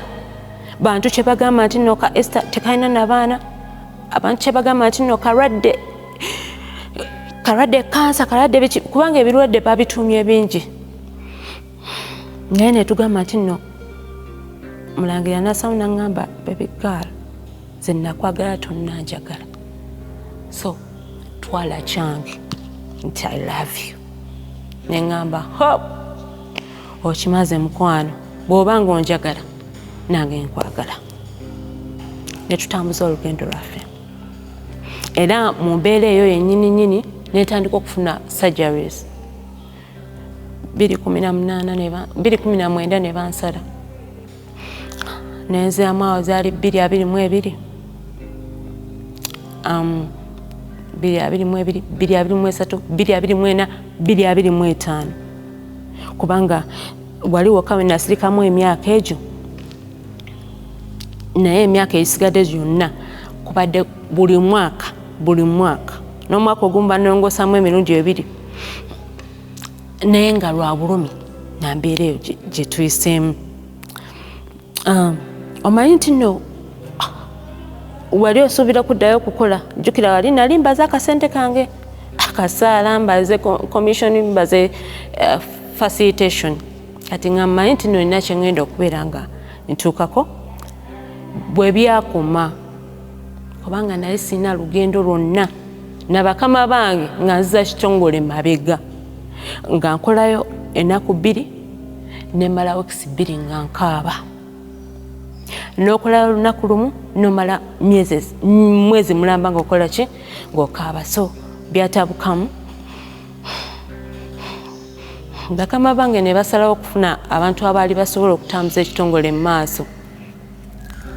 Bantu kye bagamba nti nno ka Esther tekalina nabaana, abantu kye bagamba nti nno kalwadde kansa, kalwadde biki, kubanga ebirwadde babitumye bingi. Naye ne tugamba nti nno Mulangira Nasawo n'aŋŋamba baby girl ze nakwagala tonnanjagala, so twala kyange nti I love you. Ne ŋŋamba hop okimaze mukwano, bw'oba ng'onjagala nange nkwagala. Ne tutambuza olugendo lwaffe era mu mbeera eyo yennyini netandika okufuna surgeries 2019 ne bansala, nenziramu awo zaali 2022 2023 2024 2025 kubanga waliwo kawe nasirikamu emyaka egyo, naye emyaka esigadde gyonna kubadde buli mwaka n'omwaka ogumu banongosamu emirundi 2 naye nga lwa bulumi na mbeera eyo gye tuyiseemu. Omanyi nti nno wali osuubira kuddayo okukola, jjukira wali nali mbaze akasente kange akasaala, mbaze commission, mbaze facilitation, kati nga mmanyi nti nno nina kye ŋŋenda okubeera nga ntuukako bwe byakoma, kubanga nali sina lugendo lwonna na bakama bange nga nziza kitongole mabega nga nkolayo ennaku 2 ne mala weeks 2 nga nkaaba, n'okolayo olunaku lumu nomala mwezi mulamba ng'okola ki ng'okaaba. So byatabukamu, bakama bange ne basalawo okufuna abantu abaali basobola okutambuza ekitongole mu maaso,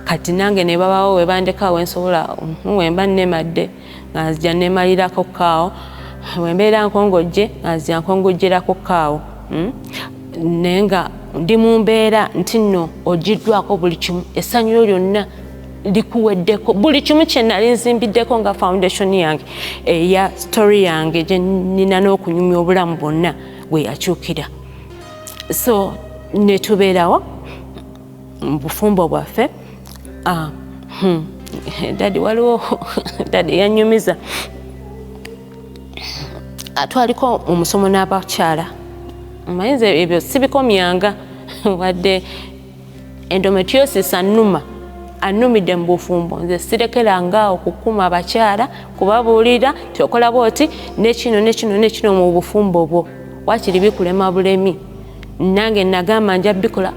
kati nange ne babawo we bandekawo wensobola wemba nemadde nga nzija nemalirako kaawo, wembeera nkongojje nga nzija nkongojjerako kaawo. Naye nga ndi mu mbeera nti nno ogiddwako buli kimu, essanyu lyonna likuweddeko, buli kimu kye nali nzimbiddeko nga foundation yange eya story yange gye nina n'okunyumya obulamu bwonna bwe yakyukira. So ne tubeerawo mu bufumbo bwaffe. Dadi waliwo dadi yanyumiza, twaliko mu musomo n'abakyala, mayinza ebyo sibikomyanga wadde endometriosis annumidde mu bufumbo, nze sirekerangaawo okukuma abakyala kubabuulira tyokola bwoti nekino mu bufumbo bwo, wakiri bikulema bulemi. Nange nagamba nja bikola,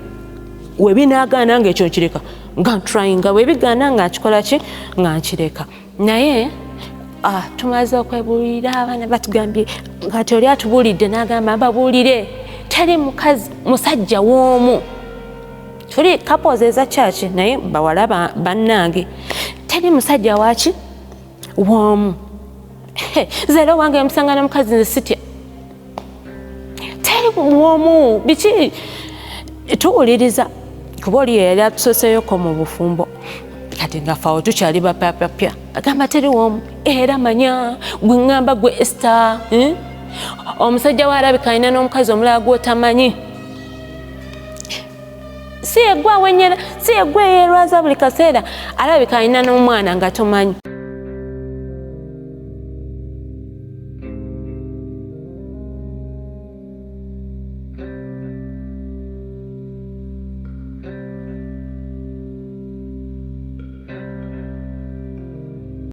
webinaagaana nga ekyo nkireka nga ntrayinga, webigaana nga nkikola ki nga nkireka. Naye tumaze okwebuulira abaana batugambye kati oli atubuulidde n'agamba mbabuulire tali musajja w'omu, tuli couples eza church naye bawala bannange, tali musajja waki w'omu. Zero wange musangana mukazi nze sitya, tali w'omu. Biki tuwuliriza kuba oli yali atusooseyoko mu bufumbo, kati nga faawo tukyali bapyapyapya, agamba teri w'omu. Era manya gwe ŋŋamba gwe Esther, omusajja w'alabika alina n'omukazi omulala gw'otamanyi, si yeggwe awenyera, si yeggwe yeerwaza buli kaseera, alabika alina n'omwana nga tomanyi.